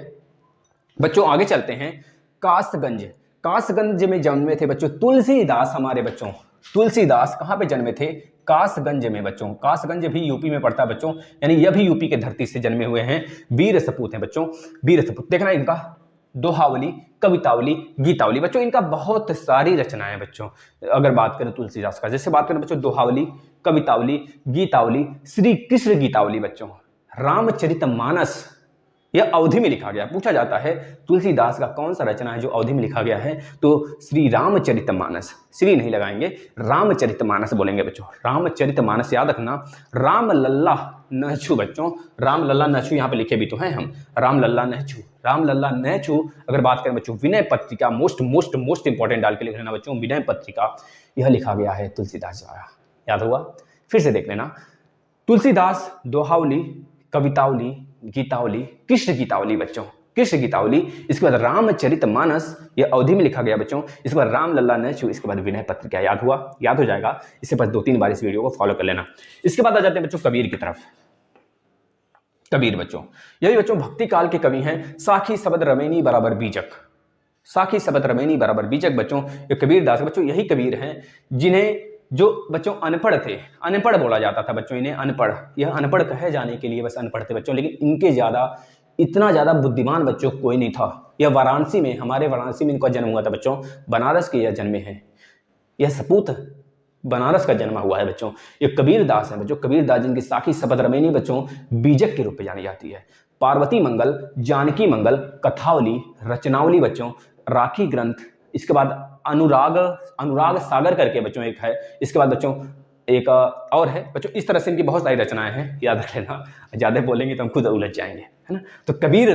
बच्चों। आगे चलते हैं। कासगंज में जन्मे थे बच्चों तुलसीदास, हमारे बच्चों। तुलसीदास कहाँ पे जन्मे थे? कासगंज में बच्चों। कासगंज भी यूपी में पड़ता है बच्चों, यानी यह भी यूपी के धरती से जन्मे हुए हैं। वीर सपूत हैं बच्चों, वीर सपूत। देखना इनका दोहावली, कवितावली, गीतावली बच्चों, इनका बहुत सारी रचनाएं बच्चों। अगर बात करें तुलसीदास का, जैसे बात करें बच्चों दोहावली, कवितावली, गीतावली, श्री कृष्ण गीतावली बच्चों, रामचरितमानस, यह अवधि में लिखा गया। पूछा जाता है तुलसीदास का कौन सा रचना है जो अवधि में लिखा गया है, तो श्री रामचरितमानस, श्री नहीं लगाएंगे, रामचरितमानस बोलेंगे बच्चों, रामचरितमानस। याद रखना राम लल्ला नहचू बच्चों, राम लल्ला नहचू यहाँ पे लिखे भी तो हैं हम, राम लल्ला नहचू। अगर बात करें बच्चों विनय पत्रिका, मोस्ट इंपॉर्टेंट डाल के लिख लेना बच्चों, विनय पत्रिका, यह लिखा गया है तुलसीदास द्वारा, याद हुआ। फिर से देख लेना, तुलसीदास दोहावली, कवितावली, गीतावली, कृष्ण गीतावली बच्चों, कृष्ण गीतावली। इसके बाद रामचरितमानस, यह अवधि में लिखा गया बच्चों। इसके बाद राम लल्ला नहचू, इसके बाद विनय पत्रिका। याद हुआ, याद हो जाएगा। इससे बस 2-3 बार इस वीडियो को फॉलो कर लेना। इसके बाद आ जाते हैं बच्चों कबीर की तरफ। कबीर बच्चों, यही बच्चों भक्ति काल के कवि हैं। साखी शब्द रमेनी बराबर बीजक, साखी शब्द रमेनी बराबर बीजक बच्चों, ये कबीर दास बच्चों, यही कबीर हैं जिन्हें, जो बच्चों अनपढ़ थे, अनपढ़ बोला जाता था बच्चों इन्हें, अनपढ़। यह अनपढ़ कहे जाने के लिए बस अनपढ़ थे बच्चों, लेकिन इनके इतना ज्यादा बुद्धिमान बच्चों कोई नहीं था। यह वाराणसी में, हमारे वाराणसी में इनका जन्म हुआ था बच्चों, बनारस के यह जन्मे हैं, यह सपूत बनारस का जन्म हुआ है बच्चों। ये कबीर दास है बच्चों, कबीर दास जिनकी साखी शब्द रमेनी बच्चों बीजक के रूप में जानी जाती है। पार्वती मंगल, जानकी मंगल, कथावली, रचनावली बच्चों, राखी ग्रंथ, इसके बाद अनुराग सागर करके बच्चों एक है। इसके बाद बच्चों एक और है बच्चों। इस तरह से इनकी बहुत सारी रचनाएं हैं, याद रख लेना, ज्यादा बोलेंगे तो हम खुद उलझ जाएंगे, है ना। तो कबीर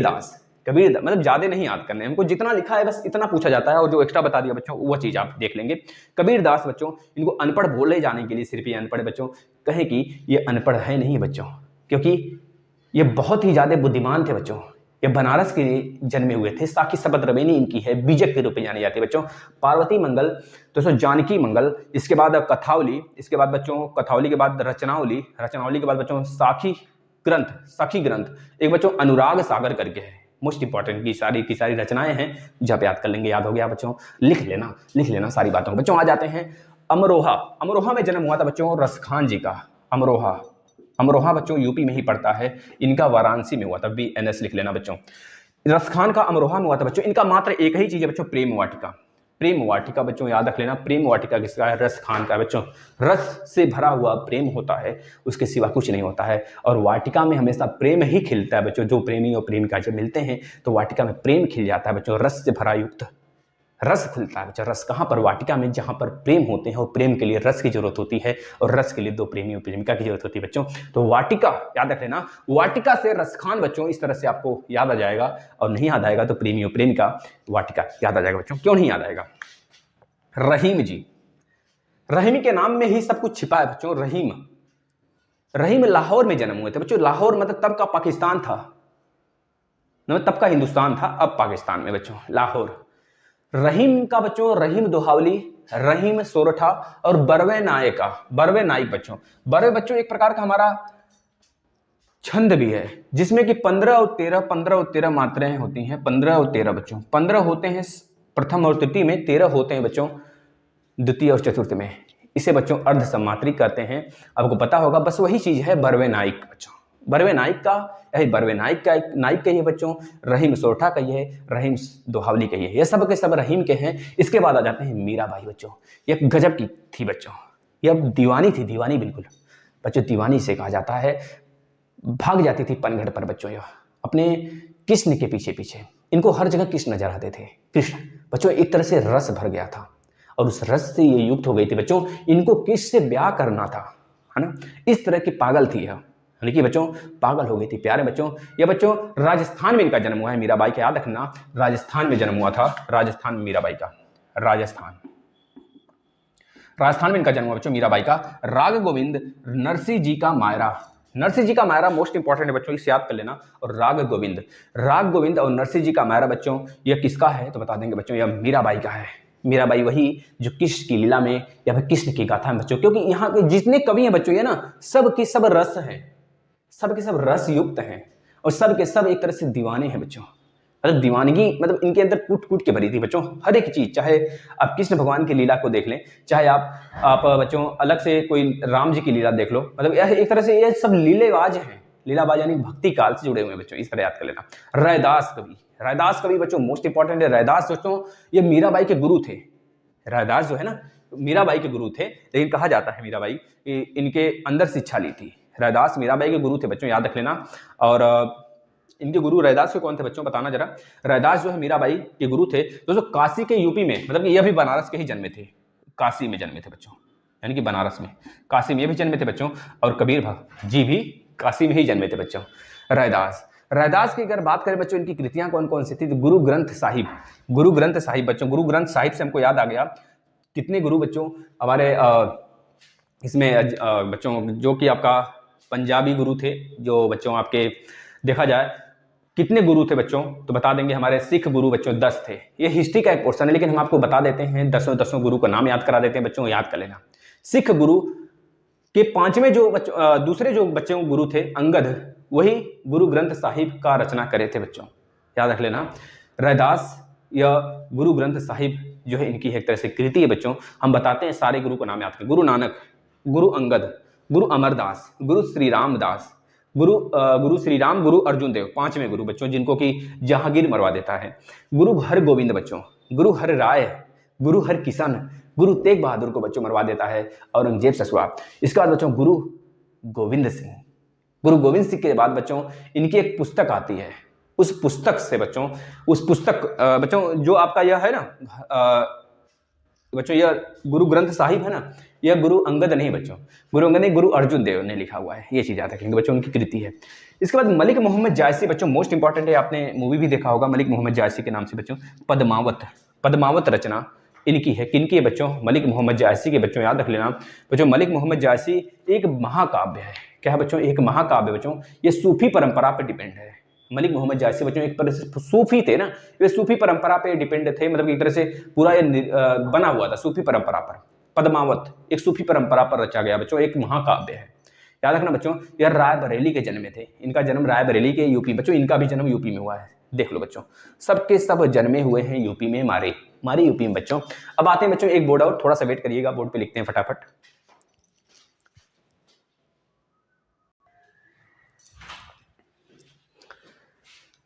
कबीरदास, मतलब ज्यादा नहीं याद करने, हमको जितना लिखा है बस इतना पूछा जाता है, और जो एक्स्ट्रा बता दिया बच्चों वो चीज आप देख लेंगे। कबीरदास बच्चों, इनको अनपढ़ बोले जाने के लिए सिर्फ ये अनपढ़ बच्चों कहें कि ये अनपढ़ है नहीं बच्चों, क्योंकि ये बहुत ही ज्यादा बुद्धिमान थे बच्चों। ये बनारस के जन्मे हुए थे। साकी शपथ रवेनी इनकी है, बीजक के रूप में जानी जाती है बच्चों। पार्वती मंगल, दोस्तों जानकी मंगल, इसके बाद कथावली, इसके बाद बच्चों कथावली के बाद रचनावली, रचनावली के बाद बच्चों साखी ग्रंथ, सखी ग्रंथ, एक बच्चों अनुराग सागर करके है, मोस्ट इंपॉर्टेंट की सारी रचनाएं हैं, जब याद कर लेंगे याद हो गया बच्चों, लिख लेना सारी बातों। बच्चों आ जाते हैं अमरोहा। अमरोहा में जन्म हुआ था बच्चों रसखान जी का। अमरोहा बच्चों यूपी में ही पड़ता है, इनका वाराणसी में हुआ था, BNS लिख लेना बच्चों। रसखान का अमरोहा में हुआ था बच्चों। इनका मात्र एक ही चीज है बच्चों, प्रेम वाटिका। प्रेम वाटिका बच्चों याद रख लेना, प्रेम वाटिका किसका है? रसखान का बच्चों। रस से भरा हुआ प्रेम होता है, उसके सिवा कुछ नहीं होता है, और वाटिका में हमेशा प्रेम ही खिलता है बच्चों। जो प्रेमी और प्रेमिका जब मिलते हैं तो वाटिका में प्रेम खिल जाता है बच्चों, रस से भरा युक्त रस खुलता है बच्चा। रस कहाँ पर? वाटिका में, जहाँ पर प्रेम होते हैं, और प्रेम के लिए रस की जरूरत होती है, और रस के लिए दो प्रेमी और प्रेमिका की जरूरत होती है बच्चों। तो वाटिका याद रख लेना, वाटिका से रसखान बच्चों, इस तरह से आपको याद आ जाएगा। और नहीं याद आएगा तो प्रेमी और प्रेमिका, वाटिका याद आ जाएगा बच्चों। क्यों नहीं याद आएगा? रहीम जी, रहीम के नाम में ही सब कुछ छिपा है बच्चों। रहीम लाहौर में जन्म हुए थे बच्चों। लाहौर मतलब तब का पाकिस्तान था, तब का हिंदुस्तान था, अब पाकिस्तान में बच्चों लाहौर। रहीम का बच्चों, रहीम दोहावली, रहीम सोरठा और बरवे नायका, बरवे नाइक बच्चों। बरवे बच्चों एक प्रकार का हमारा छंद भी है, जिसमें कि 15 और 13 मात्राएं होती हैं। 15 और 13 बच्चों, 15 होते हैं प्रथम और तृतीय में, 13 होते हैं बच्चों द्वितीय और चतुर्थ में। इसे बच्चों अर्ध सम्मात्री कहते हैं, आपको पता होगा। बस वही चीज है बरवे नाइक बच्चों। बरवे नाइक का, यही बरवे नाइक का नाइक कहिए बच्चों, रहीम सोरठा कहिए, रहीम दोहावली कहिए, ये सब के सब रहीम के हैं। इसके बाद आ जाते हैं मीराबाई बच्चों। ये गजब की थी बच्चों, ये अब दीवानी थी, दीवानी बिल्कुल बच्चों, दीवानी से कहा जाता है। भाग जाती थी पनघट पर बच्चों, यह अपने कृष्ण के पीछे पीछे। इनको हर जगह कृष्ण नजर आते थे। कृष्ण बच्चों एक तरह से रस भर गया था, और उस रस से ये युक्त हो गई थी बच्चों। इनको किससे ब्याह करना था, है ना? इस तरह की पागल थी यह, यानी कि बच्चों पागल हो गई थी प्यारे बच्चों। ये बच्चों राजस्थान में इनका जन्म हुआ है, मीराबाई का याद रखना, राजस्थान में जन्म हुआ था, राजस्थान में मीराबाई का, राजस्थान में इनका जन्म हुआ बच्चों मीराबाई का। राग गोविंद, नरसिंह जी का मायरा, नरसिंह जी का मायरा मोस्ट इंपॉर्टेंट है बच्चों, इसे याद कर लेना। और राग गोविंद और नरसिंह जी का मायरा बच्चों, यह किसका है तो बता देंगे बच्चों, यह मीराबाई का है। मीराबाई वही जो कृष्ण की लीला में या फिर कृष्ण की गाथा में बच्चों, क्योंकि यहाँ के जितने कवि हैं बच्चों, ये ना सब की सब रस हैं, सब के सब रस युक्त हैं, और सब के सब एक तरह से दीवाने हैं बच्चों। मतलब दीवानगी मतलब इनके अंदर कूट कूट के भरी थी बच्चों, हर एक चीज। चाहे आप कृष्ण भगवान की लीला को देख लें, चाहे आप बच्चों अलग से कोई राम जी की लीला देख लो, मतलब यह एक तरह से ये सब लीलेबाज हैं। लीलाबाज यानी भक्ति काल से जुड़े हुए हैं बच्चों, इस तरह याद कर लेना। रैदास कवि बच्चों मोस्ट इंपॉर्टेंट है। रैदास बच्चों ये मीराबाई के गुरु थे। रैदास जो है ना मीराबाई के गुरु थे, लेकिन कहा जाता है मीराबाई इनके अंदर शिक्षा ली थी। रैदास मीराबाई के गुरु थे बच्चों, याद रख लेना। और इनके गुरु रैदास के कौन थे बच्चों, बताना जरा। रैदास जो है मीराबाई के गुरु थे दोस्तों, काशी के यूपी में, मतलब कि यह भी बनारस के ही जन्मे थे, काशी में जन्मे थे बच्चों, यानी कि बनारस में, काशी में ये भी जन्मे थे बच्चों। और कबीर भक्त जी भी काशी में ही जन्मे थे बच्चों। रैदास की अगर बात करें बच्चों, इनकी कृतियां कौन कौन सी थी, तो गुरु ग्रंथ साहिब बच्चों। गुरु ग्रंथ साहिब से हमको याद आ गया कितने गुरु बच्चों हमारे इसमें बच्चों, जो कि आपका पंजाबी गुरु थे, जो बच्चों आपके देखा जाए कितने गुरु थे बच्चों, तो बता देंगे हमारे सिख गुरु बच्चों 10 थे। ये हिस्ट्री का एक पोर्शन है, लेकिन हम आपको बता देते हैं, 10 गुरु का नाम याद करा देते हैं बच्चों, याद कर लेना। सिख गुरु के 5वें जो दूसरे जो बच्चों गुरु थे अंगद, वही गुरु ग्रंथ साहिब का रचना करे थे बच्चों, याद रख लेना। रैदास या गुरु ग्रंथ साहिब जो है इनकी एक तरह से कृति है बच्चों। हम बताते हैं सारे गुरु का नाम याद करें। गुरु नानक, गुरु अंगद, गुरु अमरदास, गुरु श्रीराम दास, गुरु श्रीराम, गुरु अर्जुन देव, 5वें गुरु बच्चों, जिनको कि जहांगीर मरवा देता है। गुरु हर गोविंद बच्चों, गुरु हर राय, गुरु हर किशन, गुरु तेग बहादुर को बच्चों मरवा देता है औरंगजेब ससुरा। इसके बाद बच्चों गुरु गोविंद सिंह के बाद बच्चों इनकी एक पुस्तक आती है। उस पुस्तक बच्चों जो आपका यह है ना बच्चों, यह गुरु ग्रंथ साहिब है ना, यह गुरु अंगद नहीं बच्चों, गुरु अंगद नहीं, गुरु अर्जुन देव ने लिखा हुआ है, ये चीज़ याद रखेंगे बच्चों, उनकी कृति है। इसके बाद मलिक मोहम्मद जायसी बच्चों मोस्ट इंपॉर्टेंट है, आपने मूवी भी देखा होगा मलिक मोहम्मद जायसी के नाम से बच्चों। पद्मावत रचना इनकी है, किनकी है बच्चों? मलिक मोहम्मद जायसी के बच्चों, याद रख लेना बच्चों। मलिक मोहम्मद जायसी एक महाकाव्य है, क्या है बच्चों? एक महाकाव्य बच्चों, ये सूफी परंपरा पर डिपेंड है। मलिक मोहम्मद जायसी बच्चों एक तरह से सूफी थे ना, ये सूफी परंपरा पे डिपेंड थे, मतलब एक तरह से पूरा ये बना हुआ था सूफी परंपरा पर। पद्मावत एक सूफी परंपरा पर रचा गया बच्चों, एक महाकाव्य है, याद रखना बच्चों। यह रायबरेली के जन्मे थे, इनका जन्म रायबरेली के यूपी बच्चों, इनका भी जन्म यूपी में हुआ है, देख लो बच्चों, सबके सब जन्मे हुए हैं यूपी में, मारे यूपी में बच्चों। अब आते हैं बच्चों एक बोर्ड और, थोड़ा सा वेट करिएगा, बोर्ड पे लिखते हैं फटाफट।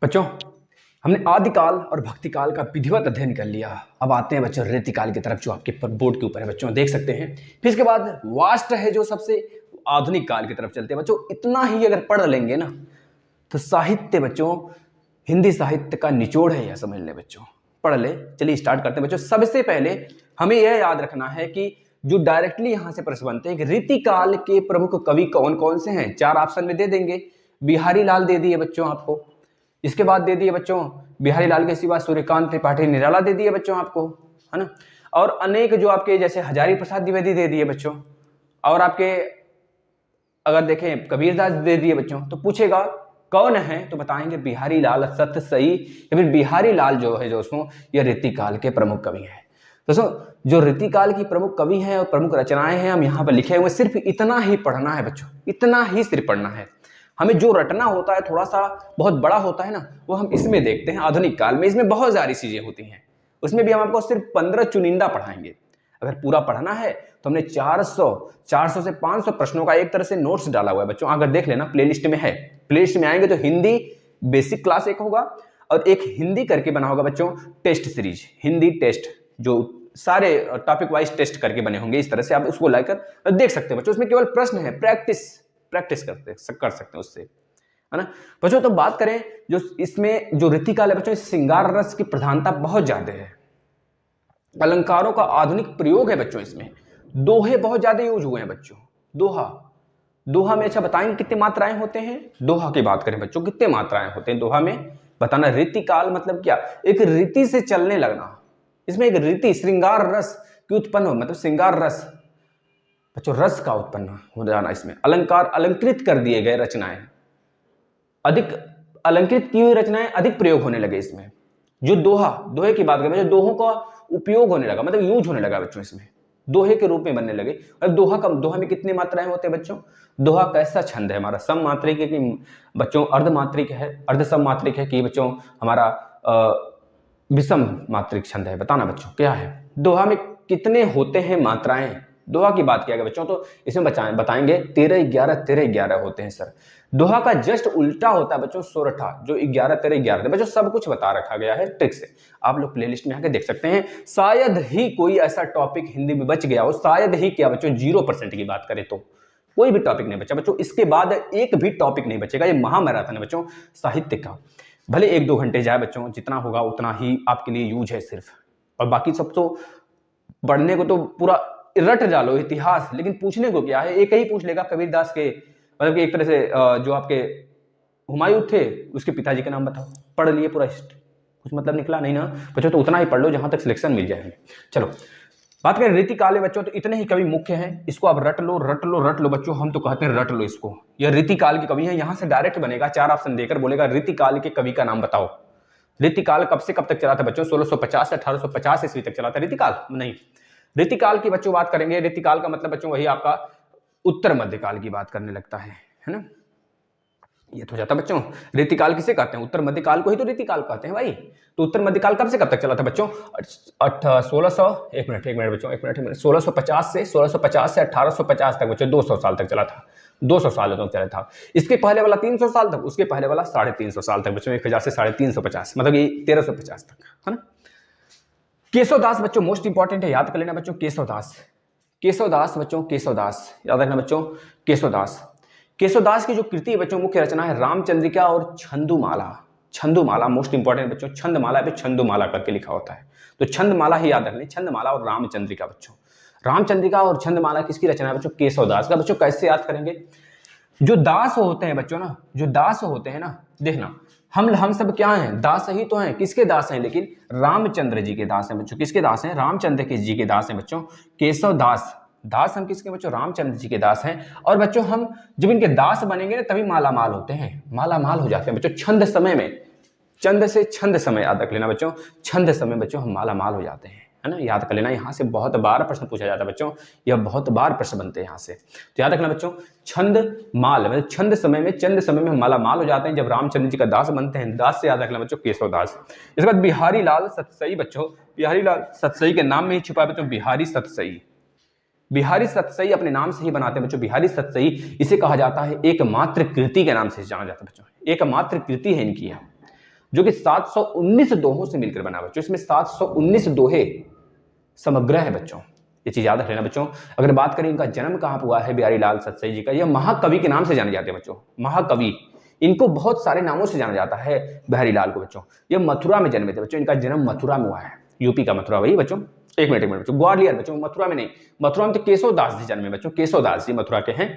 बच्चों हमने आदिकाल और भक्तिकाल का विधिवत अध्ययन कर लिया, अब आते हैं बच्चों रीतिकाल की तरफ, जो आपके बोर्ड के ऊपर है बच्चों, देख सकते हैं। फिर इसके बाद वास्ट है जो सबसे आधुनिक काल की तरफ चलते हैं बच्चों। इतना ही अगर पढ़ लेंगे ना तो साहित्य बच्चों, हिंदी साहित्य का निचोड़ है यह, समझ लें बच्चों, पढ़ ले। चलिए स्टार्ट करते हैं बच्चों। सबसे पहले हमें यह याद रखना है कि जो डायरेक्टली यहां से प्रश्न बनते हैं कि रीतिकाल के प्रमुख कवि कौन कौन से हैं, 4 ऑप्शन में दे देंगे। बिहारी लाल दे दिए बच्चों आपको, इसके बाद दे दिए बच्चों बिहारी लाल के सिवा सूर्यकांत त्रिपाठी निराला दे दिए बच्चों आपको, है ना। और अनेक जो आपके जैसे हजारी प्रसाद द्विवेदी दे दिए बच्चों, और आपके अगर देखें कबीरदास दे दिए बच्चों। तो पूछेगा कौन है तो बताएंगे बिहारी लाल सत्य सही, या फिर बिहारी लाल जो है दोस्तों ये रीतिकाल के प्रमुख कवि हैं। दोस्तों जो रीतिकाल की प्रमुख कवि हैं और प्रमुख रचनाएं हैं हम यहाँ पर लिखे हुए, सिर्फ इतना ही पढ़ना है बच्चों, इतना ही सिर्फ पढ़ना है। हमें जो रटना होता है थोड़ा सा बहुत बड़ा होता है ना, वो हम इसमें देखते हैं आधुनिक काल में, इसमें बहुत सारी चीजें होती हैं, उसमें भी हम आपको सिर्फ 15 चुनिंदा पढ़ाएंगे। अगर पूरा पढ़ना है तो हमने 400 से 500 प्रश्नों का एक तरह से नोट्स डाला हुआ है बच्चों, अगर देख लेना प्लेलिस्ट में है। प्लेलिस्ट में आएंगे तो हिंदी बेसिक क्लास एक होगा और एक हिंदी करके बना होगा बच्चों टेस्ट सीरीज, हिंदी टेस्ट, जो सारे टॉपिक वाइज टेस्ट करके बने होंगे, इस तरह से आप उसको लाकर देख सकते हैं बच्चों। उसमें केवल प्रश्न है, प्रैक्टिस कर सकते हैं उससे, है ना बच्चों। तो बात करें जो इसमें जो रीतिकाल है बच्चों, इस श्रृंगार रस की प्रधानता बहुत ज्यादा है, अलंकारों का आधुनिक प्रयोग है बच्चों, इसमें दोहे बहुत ज्यादा यूज हुए हैं बच्चों। दोहा में अच्छा बताएंगे कितने मात्राएं होते हैं। दोहा की बात करें बच्चों, कितने मात्राएं होते हैं दोहा में बताना। रीतिकाल मतलब क्या? एक रीति से चलने लगना, इसमें एक रीति श्रृंगार रस की उत्पन्न हो, मतलब श्रृंगार रस बच्चों रस का उत्पन्न हो जाना। इसमें अलंकार, अलंकृत कर दिए गए रचनाएं, अधिक अलंकृत की हुई रचनाएं अधिक प्रयोग होने लगे इसमें। जो दोहे की बात करें, जो दोहों का उपयोग होने लगा, मतलब यूज होने लगा बच्चों, इसमें दोहे के रूप में बनने लगे। और दोहा में कितने मात्राएं होते हैं बच्चों? दोहा कैसा छंद है हमारा? सम मात्रिक है कि बच्चों अर्ध मात्रिक है, अर्ध सम मात्रिक है कि बच्चों हमारा विषम मात्रिक छंद है? बताना बच्चों क्या है। दोहा में कितने होते हैं मात्राएं? दोहा की बात किया गया बच्चों तो इसमें बताएंगे 13-11 होते हैं सर। दोहा का जस्ट उल्टा होता है बच्चों सोरठा, जो 11-13-11 बच्चों सब कुछ बता रखा गया है ट्रिक से, आप लोग प्लेलिस्ट में आके देख सकते हैं। शायद ही कोई ऐसा टॉपिक हिंदी में बच गया हो, शायद ही क्या बच्चों 0% की बात करें तो कोई भी टॉपिक नहीं बचा बच्चों, इसके बाद एक भी टॉपिक नहीं बचेगा। ये महामैराथन है बच्चों साहित्य का, भले 1-2 घंटे जाए बच्चों, जितना होगा उतना ही आपके लिए यूज है सिर्फ, और बाकी सब तो पढ़ने को तो पूरा रट डालो इतिहास, लेकिन पूछने को क्या है, एक ही पूछ लेगा कबीरदास के, मतलब कि एक तरह से जो आपके हुमायूं थे उसके पिताजी का नाम बताओ, पढ़ लिए पूरा कुछ मतलब निकला नहीं ना बच्चों। तो उतना ही पढ़ लो जहां तक सिलेक्शन मिल जाए। चलो बात करें रीतिकाल में बच्चों, तो इतने ही कवि मुख्य हैं, इसको आप रट लो बच्चों, हम तो कहते हैं रट लो इसको। यह रीतिकाल के कवि है, यहां से डायरेक्ट बनेगा, 4 ऑप्शन देकर बोलेगा रीतिकाल के कवि का नाम बताओ। रीतिकाल कब से कब तक चला था बच्चों? 1650 से 1850 ईस्वी तक चला था रीतिकाल। नहीं, रीतिकाल की बच्चों बात करेंगे, रीतिकाल का मतलब बच्चों वही आपका उत्तर मध्यकाल की बात करने लगता है ना। ये तो जाता बच्चों, रीतिकाल किसे कहते हैं? उत्तर मध्यकाल को ही तो रीतिकाल कहते हैं भाई। तो उत्तर मध्यकाल कब से कब तक चला था बच्चों? 1650 से 1850 तक बच्चों, 200 साल तक चला था, 200 साल तक चला था। इसके पहले वाला 300 साल तक, उसके पहले वाला 350 साल तक बच्चों, 1000 से 350, मतलब ये 1350 तक, है ना। केशवदास बच्चों मोस्ट इंपॉर्टेंट है, याद कर लेना बच्चों। केशवदास बच्चों, केशवदास याद रखना बच्चों। केशवदास की जो कृति है बच्चों, मुख्य रचना है रामचंद्रिका और छंदुमाला मोस्ट इंपॉर्टेंट बच्चों। छंदमाला पे छंदुमाला करके लिखा होता है, तो छंदमाला ही याद रखनी, छंदमाला और रामचंद्रिका बच्चों। रामचंद्रिका और छंदमाला किसकी रचना है बच्चों? केशव दास का। बच्चों कैसे याद करेंगे? जो दास होते हैं बच्चों ना, जो दास होते हैं ना, देखना हम सब क्या हैं? दास ही तो हैं। किसके दास हैं? लेकिन रामचंद्र जी के दास हैं बच्चों। किसके दास हैं? रामचंद्र के जी के दास हैं बच्चों, केशव दास। दास हम किसके बच्चों? रामचंद्र जी के दास हैं। और बच्चों हम जब इनके दास बनेंगे ना तभी मालामाल होते हैं, मालामाल हो जाते हैं बच्चों छंद समय में। चंद से छंद समय याद रख लेना बच्चों, छंद समय बच्चों हम मालामाल हो जाते हैं, है ना। याद कर लेना, यहाँ से बहुत बार प्रश्न पूछा जाता है बच्चों, यह बहुत बार प्रश्न बनते हैं यहाँ से, तो याद रखना बच्चों। छंद माल मतलब छंद समय में, चंद समय में हम मालामाल हो जाते हैं जब रामचंद्र जी का दास बनते हैं। दास से याद रखना बच्चों केशव दास। इसके बाद बिहारी लाल सतसई बच्चों, बिहारी लाल सतसई के नाम में ही छुपा है बच्चों बिहारी सतसई। बिहारी सतसई अपने नाम से ही बनाते हैं बच्चों। बिहारी सतसई इसे कहा जाता है एकमात्र कृति के नाम से जाना जाता है बच्चों। एकमात्र कृति है इनकी है, जो कि 719 दोहों से मिलकर बना बच्चों। इसमें 719 दोहे समग्र है बच्चों, ये चीज याद रख लेना बच्चों। अगर बात करें इनका जन्म कहाँ हुआ है बिहारी लाल सतसई जी का, यह महाकवि के नाम से जाने जाते हैं बच्चों, महाकवि। इनको बहुत सारे नामों से जाना जाता है बिहारी लाल को बच्चों। यह मथुरा में जन्मे थे बच्चों, इनका जन्म मथुरा में हुआ है, यूपी का मथुरा। वही बच्चों, एक मिनट बच्चों, ग्वालियर बच्चों, मथुरा में नहीं। मथुरा में तो केशव दास जी जन्मे बच्चों, केशव दास जी मथुरा के हैं।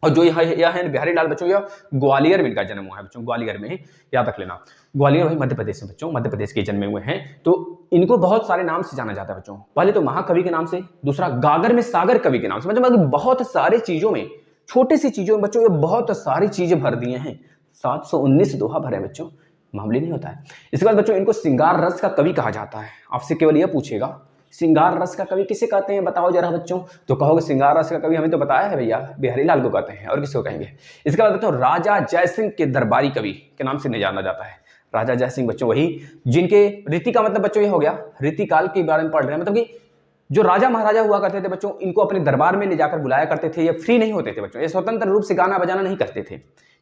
और जो यह है बिहारी लाल बच्चों, यह ग्वालियर में इनका जन्म हुआ है बच्चों, ग्वालियर में, याद रख लेना। ग्वालियर वही मध्य प्रदेश में बच्चों, मध्य प्रदेश के जन्मे हुए हैं। तो इनको बहुत सारे नाम से जाना जाता है बच्चों। पहले तो महाकवि के नाम से, दूसरा गागर में सागर कवि के नाम से। मतलब बहुत सारे चीजों में, छोटी सी चीजों में बच्चों ये बहुत सारी चीजें भर दिए हैं। 719 दोहा भरे बच्चों, मामूली नहीं होता है। इसके बाद बच्चों इनको श्रृंगार रस का कवि कहा जाता है। आपसे केवल यह पूछेगा श्रृंगार रस का कवि किसे कहते हैं, बताओ जरा बच्चों। तो कहोगे श्रृंगार रस का कवि हमें तो बताया है भैया, बिहारी लाल को कहते हैं, और किसको कहेंगे। इसके बाद बच्चों राजा जयसिंह के दरबारी कवि के नाम से नहीं जाना जाता है। राजा जयसिंह बच्चों वही जिनके रीति का मतलब बच्चों ये हो गया, रीति काल के बारे में पढ़ रहे हैं। मतलब कि जो राजा महाराजा हुआ करते थे बच्चों, इनको अपने दरबार में ले जाकर बुलाया करते थे। ये फ्री नहीं होते थे बच्चों, ये स्वतंत्र रूप से गाना बजाना नहीं करते थे,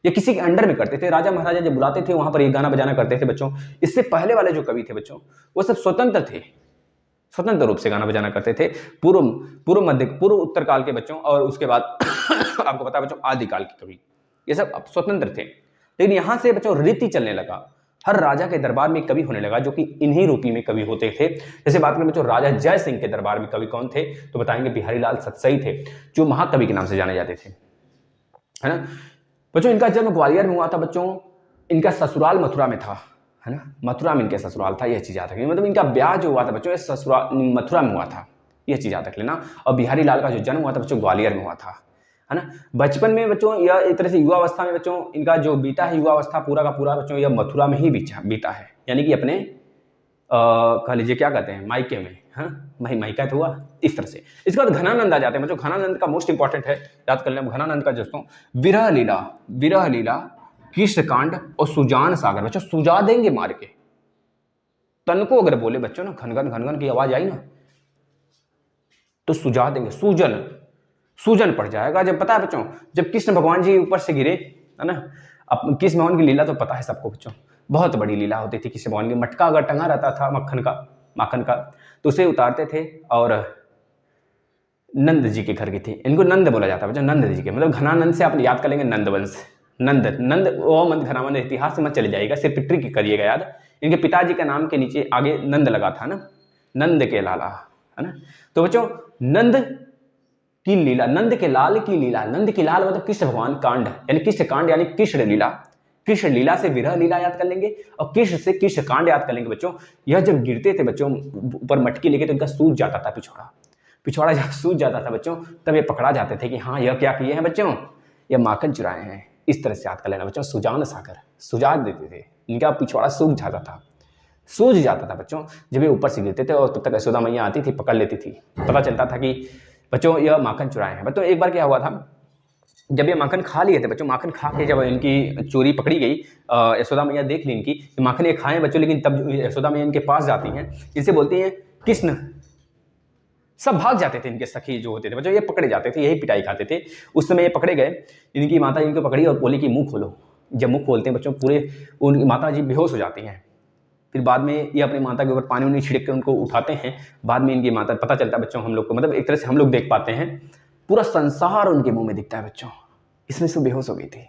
ये किसी के अंडर में करते थे। राजा महाराजा जब बुलाते थे वहां पर ये गाना बजाना करते थे बच्चों। इससे पहले वाले जो कवि थे बच्चों, वो सब स्वतंत्र थे, स्वतंत्र रूप से गाना बजाना करते थे। पूर्व उत्तर काल के बच्चों, और उसके बाद आपको पता है बच्चों आदिकाल के कवि, ये सब स्वतंत्र थे। लेकिन यहां से बच्चों रीति चलने लगा, हर राजा के दरबार में कवि होने लगा जो कि इन्हीं रूपी में कवि होते थे। जैसे बात करें बच्चों राजा जय सिंह के दरबार में कवि कौन थे, तो बताएंगे बिहारी लाल सतसई थे, जो महाकवि के नाम से जाने जाते थे, है ना बच्चों। इनका जन्म ग्वालियर में हुआ था बच्चों, इनका ससुराल मथुरा में था, है ना, मथुरा में इनके ससुराल था, यह चीज याद रखिए। मतलब इनका ब्याह जो हुआ था बच्चों, ससुराल मथुरा में हुआ था, यह चीज याद रख लेना। और बिहारी लाल का जो जन्म हुआ था बच्चों ग्वालियर में हुआ था, है ना। बचपन में बच्चों या एक तरह से युवावस्था में बच्चों इनका जो बीता है युवावस्था पूरा का पूरा बच्चों यह मथुरा में ही बीता है, यानी कि अपने कह लीजिए क्या कहते हैं मायके में, हाँ मायका तो हुआ इस तरह से। इसके बाद घनानंद आ जाते हैं बच्चों। घनानंद का मोस्ट इंपॉर्टेंट है, याद कर लें घनानंद का दोस्तों। विरह लीला कृष्ण कांड और सुजान सागर बच्चों। सुजा देंगे मार के, तन को अगर बोले बच्चों ना घनघन की आवाज आई ना तो सुजा देंगे, सूजन पड़ जाएगा। जब पता है बच्चों, जब कृष्ण भगवान जी ऊपर से गिरे, है ना, अब कृष्ण भगवान की लीला तो पता है सबको बच्चों, बहुत बड़ी लीला होती थी कृष्ण भगवान की। मटका अगर टंगा रहता था माखन का तो उसे उतारते थे और नंद जी के घर की थी, इनको नंद बोला जाता है बच्चों, नंद जी के। मतलब घनानंद से आप याद कर लेंगे नंदवंश, नंद वो मत घनानंद इतिहास से मत चले जाएगा, सिर्फ ट्रिक करिएगा याद। इनके पिताजी का नाम के नीचे आगे नंद लगा था ना, नंद के लाला, है ना। तो बच्चों नंद की लीला, नंद के लाल की लीला, नंद की लाल मतलब कृष्ण भगवान कांड, यानी कृष्ण कांड यानी कृष्ण लीला। कृष्ण लीला से विरह लीला याद कर लेंगे और कृष्ण से कृष्ण कांड याद कर लेंगे बच्चों। यह जब गिरते थे बच्चों ऊपर मटकी लेके तो इनका सूज जाता था पिछवाड़ा जब सूज जाता था बच्चों तब ये पकड़ा जाते थे कि हाँ यह क्या किए हैं बच्चों, यह माखन चुराए हैं। इस तरह से याद कर लेना बच्चों। सुजान सागर सुजा देते थे, इनका पिछवाड़ा सूज जाता था बच्चों जब ये ऊपर से गिरते थे। और तब तक यशोदा मैया आती थी, पकड़ लेती थी, पता चलता था कि बच्चों यह माखन चुराए हैं। बच्चों एक बार क्या हुआ था, जब ये माखन खा लिए थे बच्चों, माखन खा के जब इनकी चोरी पकड़ी गई, यशोदा मैया देख ली इनकी माखन ये खाए बच्चों, लेकिन तब यशोदा मैया इनके पास जाती हैं, इनसे बोलती हैं कृष्ण, सब भाग जाते थे इनके सखी जो होते थे बच्चों, ये पकड़े जाते थे, यही पिटाई खाते थे। उस समय ये पकड़े गए, इनकी माता इनको पकड़ी और बोली कि मुंह खोलो। जब मुंह खोलते हैं बच्चों पूरे उनकी माता जी बेहोश हो जाती हैं। फिर बाद में ये अपनी माता के ऊपर पानी उन्हें छिड़क कर उनको उठाते हैं। बाद में इनकी माता, पता चलता है बच्चों हम लोग को, मतलब एक तरह से हम लोग देख पाते हैं पूरा संसार उनके मुंह में दिखता है बच्चों, इसमें से बेहोश हो गई थी।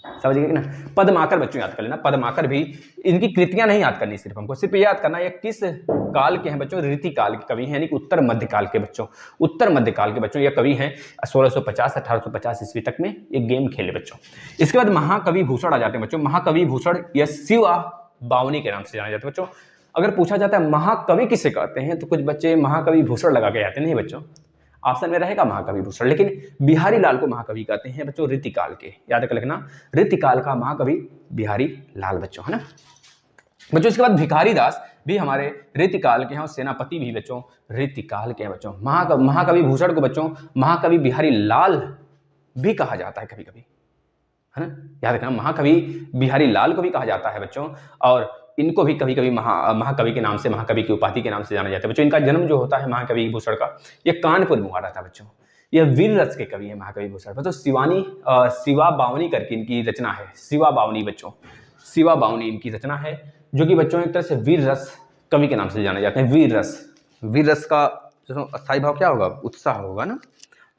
समझ गए कि ना। पद्माकर बच्चों याद कर लेना, पद्माकर भी, इनकी कृतियां नहीं याद करनी, सिर्फ हमको सिर्फ याद करना है किस काल के हैं बच्चों, रीतिकाल के कवि हैं, यानी कि उत्तर मध्यकाल के बच्चों, उत्तर मध्यकाल के बच्चों ये कवि हैं। 1650 1850 ईस्वी तक में एक गेम खेले बच्चों। इसके बाद महाकवि भूषण आ जाते हैं बच्चों। महाकवि भूषण या शिवा बावनी के नाम से जाने जाते हैं बच्चों। अगर पूछा जाता है महाकवि किसे कहते हैं तो कुछ बच्चे महाकवि भूषण लगा के जाते हैं, नहीं बच्चों, ऑप्शन में रहेगा महाकवि भूषण, लेकिन बिहारी लाल को महाकवि कहते हैं बच्चों रीतिकाल के, याद कर लिखना, रीतिकाल का महाकवि बिहारी लाल बच्चों, है ना बच्चों। इसके बाद भिखारी दास भी हमारे रीतिकाल के हैं और सेनापति भी बच्चों रीतिकाल के हैं बच्चों। महाकवि भूषण को बच्चों महाकवि बिहारी लाल भी कहा जाता है कभी कभी, है ना, याद रखना, महाकवि बिहारी लाल को भी कहा जाता है बच्चों। और इनको भी कभी कभी महाकवि के नाम से, महाकवि की उपाधि के नाम से जाना जाता है बच्चों। इनका जन्म जो होता है महाकवि भूषण का, ये कानपुर में हुआ था बच्चों। ये वीर रस के कवि है महाकवि भूषण बच्चों। शिवा बावनी करके इनकी रचना है, शिवा बावनी बच्चों, शिवा बावनी इनकी रचना है, जो कि बच्चों एक तरह से वीर रस कवि के नाम से जाने जाते हैं। वीर रस का स्थायी भाव क्या होगा, उत्साह होगा ना,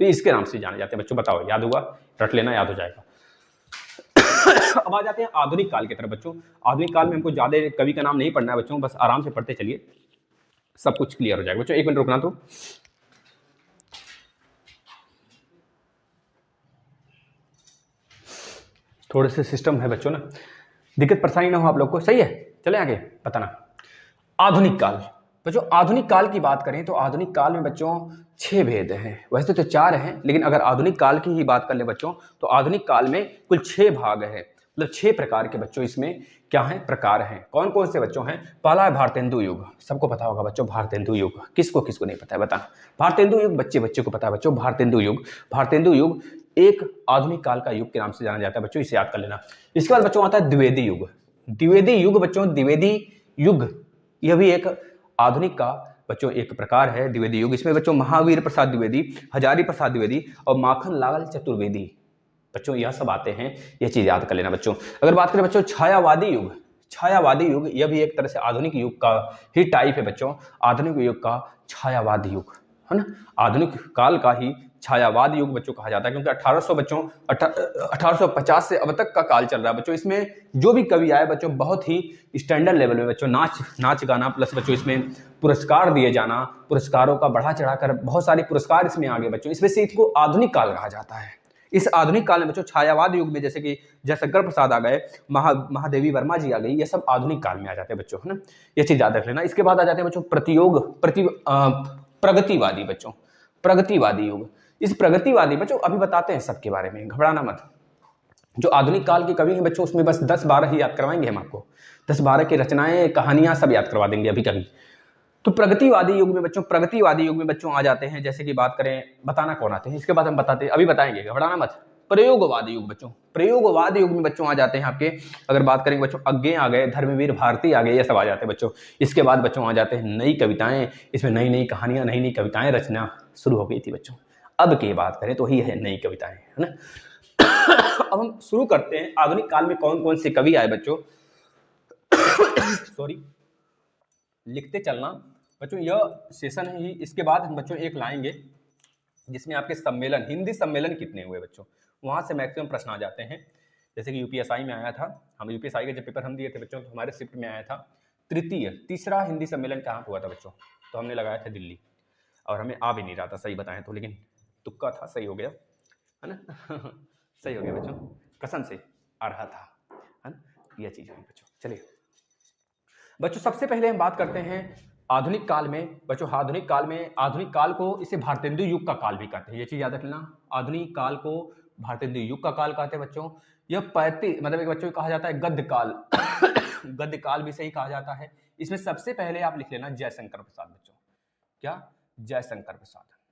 तो इसके नाम से जाने जाते हैं बच्चों। बताओ, याद होगा, रट लेना, याद हो जाएगा। अब आ जाते हैं आधुनिक काल की तरफ बच्चों। आधुनिक काल में हमको ज्यादा कवि का नाम नहीं पढ़ना है बच्चों, बस आराम से पढ़ते चलिए, सब कुछ क्लियर हो जाएगा बच्चों। एक मिनट रुकना, तो थोड़े से सिस्टम है बच्चों ना, दिक्कत परेशानी ना हो आप लोग को, सही है। चले आगे बताना। आधुनिक काल बच्चों, आधुनिक काल की बात करें तो आधुनिक काल में बच्चों 6 भेद हैं, वैसे तो 4 हैं, लेकिन अगर आधुनिक काल की ही बात कर ले बच्चों तो आधुनिक काल में कुल 6 भाग है, मतलब 6 प्रकार के बच्चों इसमें क्या है, प्रकार हैं। कौन कौन से बच्चों हैं? पहला है भारतेंदु युग, सबको पता होगा बच्चों भारतेंदु युग, किसको किसको नहीं पता है बताना। भारतेंदु युग बच्चे को पता है बच्चों, भारतेंदु युग एक आधुनिक काल का युग के नाम से जाना जाता है बच्चों, इसे याद कर लेना। इसके बाद बच्चों आता है द्विवेदी युग। द्विवेदी युग बच्चों, द्विवेदी युग यह भी एक आधुनिक का बच्चों एक प्रकार है, द्विवेदी युग। इसमें बच्चों महावीर प्रसाद द्विवेदी, हजारी प्रसाद द्विवेदी और माखन लाल चतुर्वेदी बच्चों यह सब आते हैं, यह चीज याद कर लेना बच्चों। अगर बात करें बच्चों छायावादी युग यह भी एक तरह से आधुनिक युग का ही टाइप है बच्चों, आधुनिक युग का छायावादी युग, है ना, आधुनिक काल का ही छायावाद युग बच्चों कहा जाता है, क्योंकि 1850 से अब तक का काल चल रहा है बच्चों। इसमें जो भी कवि आए बच्चों बहुत ही स्टैंडर्ड लेवल में बच्चों, नाच गाना प्लस बच्चों इसमें पुरस्कार दिए जाना, पुरस्कारों का बढ़ा चढ़ाकर बहुत सारे पुरस्कार इसमें आ गए बच्चों, इसमें से इसको आधुनिक काल कहा जाता है। इस आधुनिक काल में बच्चों छायावाद युग में जैसे कि जयशंकर प्रसाद आ गए, महादेवी वर्मा जी आ गई, ये सब आधुनिक काल में आ जाते हैं बच्चों, है ना, ये चीज याद रख लेना। इसके बाद आ जाते हैं बच्चों प्रगतिवादी बच्चों, प्रगतिवादी युग। इस प्रगतिवादी बच्चों अभी बताते हैं सबके बारे में, घबराना मत। जो आधुनिक काल के कवि हैं बच्चों उसमें बस 10-12 ही याद करवाएंगे हम आपको, 10-12 की रचनाएं कहानियां सब याद करवा देंगे अभी कभी। तो प्रगतिवादी युग में बच्चों आ जाते हैं, जैसे कि बात करें, बताना कौन आते हैं इसके बाद हम बताते हैं, अभी बताएंगे, घबराना मत। प्रयोगवाद युग बच्चों, प्रयोगवाद युग में बच्चों आ जाते हैं आपके, अगर बात करेंगे बच्चों अज्ञे आ गए, धर्मवीर भारती आ गए, ये सब आ जाते हैं बच्चों। इसके बाद बच्चों आ जाते हैं नई कविताएं, इसमें नई नई कहानियां, नई नई कविताएं रचना शुरू हो गई थी बच्चों। अब की बात करें तो ही है नई कविताएं, है ना। अब हम शुरू करते हैं आधुनिक काल में कौन कौन से कवि आए बच्चों। सॉरी, लिखते चलना बच्चों, यह सेशन है ही। इसके बाद हम बच्चों एक लाएंगे जिसमें आपके सम्मेलन, हिंदी सम्मेलन कितने हुए बच्चों, वहां से मैक्सिमम प्रश्न आ जाते हैं। जैसे कि यूपीएसआई में आया था, हम यूपीएसआई का जब पेपर हम दिए थे बच्चों तो हमारे शिफ्ट में आया था तीसरा हिंदी सम्मेलन कहाँ हुआ था बच्चों, तो हमने लगाया था दिल्ली, और हमें आ भी नहीं रहा था सही बताएं तो, लेकिन तुक्का था, सही हो गया, है ना। सही हो गया बच्चों, कसम से आ रहा था, है ना, यह चीज हुई बच्चों। चलिए बच्चों, सबसे पहले हम बात करते हैं आधुनिक काल में बच्चों। आधुनिक काल को इसे भारतेंदु युग का काल भी कहते हैं, ये चीज याद रखना। आधुनिक काल को भारतेंदु युग का काल कहते हैं बच्चों। यह 35 मतलब एक बच्चों को कहा जाता है गद्य काल। गद्य काल भी सही कहा जाता है। इसमें सबसे पहले आप लिख लेना जयशंकर प्रसाद बच्चों, क्या, जयशंकर प्रसाद बच्चों,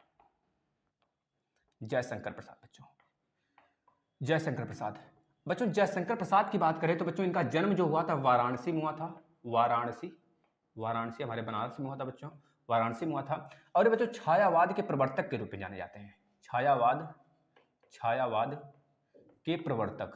जयशंकर प्रसाद बच्चों। जयशंकर प्रसाद की बात करें तो बच्चों इनका जन्म जो हुआ था वाराणसी में हुआ था, वाराणसी हमारे बनारस में हुआ था बच्चों, वाराणसी में हुआ था। और ये बच्चों छायावाद के प्रवर्तक के रूप में जाने जाते हैं, छायावाद के प्रवर्तक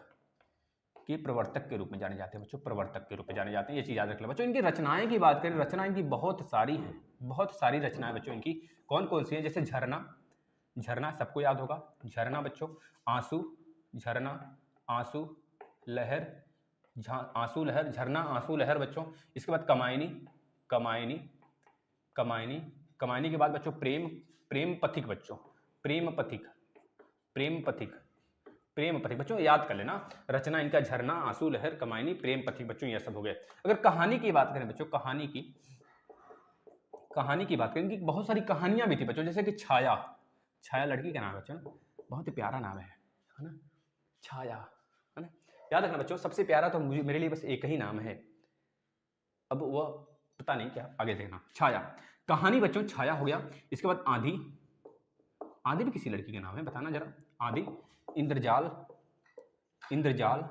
के रूप में जाने जाते हैं बच्चों, प्रवर्तक के रूप में जाने जाते हैं, ये चीज याद रख लो बच्चों। इनकी रचनाएं की बात करें, रचना इनकी बहुत सारी है, बहुत सारी रचनाएं बच्चों इनकी। कौन कौन सी है, जैसे झरना सबको याद होगा, झरना बच्चों, आंसू, लहर, आंसू लहर, झरना, आंसू लहर बच्चों। इसके बाद कमायनी, कमायनी, कमायनी, कमायनी के बाद बच्चों प्रेम, प्रेम पथिक बच्चों, प्रेम पथिक, प्रेम पथिक, प्रेम पथिक बच्चों याद कर लेना। रचना इनका झरना, आंसू लहर, कमायनी, प्रेम पथिक बच्चों ये सब हो गए। अगर कहानी की बात करें बच्चों, कहानी की, कहानी की बात करें कि बहुत सारी कहानियां भी थी बच्चों, जैसे कि छाया, छाया लड़की का नाम है बच्चों, बहुत ही प्यारा नाम है ना, छाया, है ना। याद रखना बच्चों, सबसे प्यारा तो मुझे, मेरे लिए बस एक ही नाम है, अब वह पता नहीं क्या, आगे देखना। छाया कहानी बच्चों, छाया हो गया। इसके बाद आंधी, आंधी भी किसी लड़की का नाम है, बताना जरा। आंधी, इंद्रजाल, इंद्रजाल,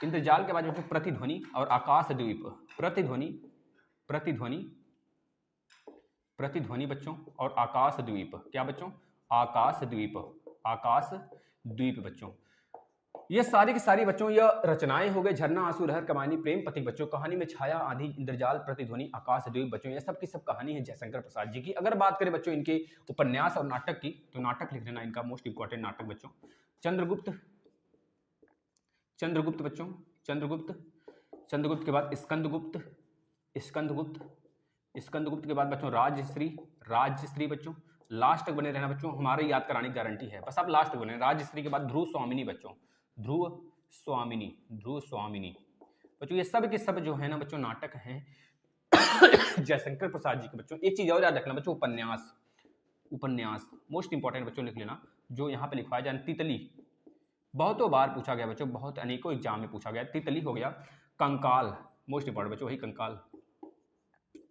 इंद्रजाल के बाद बच्चों प्रतिध्वनि और आकाशद्वीप, प्रतिध्वनि, प्रतिध्वनि, प्रतिध्वनि बच्चों और आकाशद्वीप, क्या बच्चों, आकाशद्वीप, आकाशद्वीप बच्चों। ये सारी की सारी बच्चों यह रचनाएं हो गए, झरना, आंसू लहर, कमानी, प्रेम पथिक बच्चों। कहानी में छाया, आंधी, इंद्रजाल, प्रतिध्वनि, आकाशद्वीप बच्चों, ये सब की सब कहानी है जयशंकर प्रसाद जी की। अगर बात करें बच्चों इनके उपन्यास और नाटक की, तो नाटक लिख लेना इनका मोस्ट इंपॉर्टेंट नाटक बच्चों, चंद्रगुप्त, चंद्रगुप्त बच्चों, चंद्रगुप्त, चंद्रगुप्त के बाद स्कंदगुप्त, स्कंदगुप्त, स्कंदगुप्त के बाद बच्चों राजश्री, राजश्री बच्चों। लास्ट तक बने रहना बच्चों, हमारे याद कराने की गारंटी है, बस आप लास्ट तक बने। राजश्री के बाद ध्रुव स्वामिनी बच्चों, ध्रुव स्वामिनी, ध्रुव स्वामिनी बच्चों। ये सब के सब जो है ना बच्चों नाटक हैं जयशंकर प्रसाद जी के बच्चों। एक चीज और याद रखना बच्चों, उपन्यास, उपन्यास मोस्ट इंपॉर्टेंट बच्चों लिख लेना, जो यहाँ पे लिखवाया जाए। तितली बहुतों बार पूछा गया बच्चों, बहुत अनेकों एग्जाम में पूछा गया, तितली हो गया। कंकाल मोस्ट इंपॉर्टेंट बच्चों, वही कंकाल,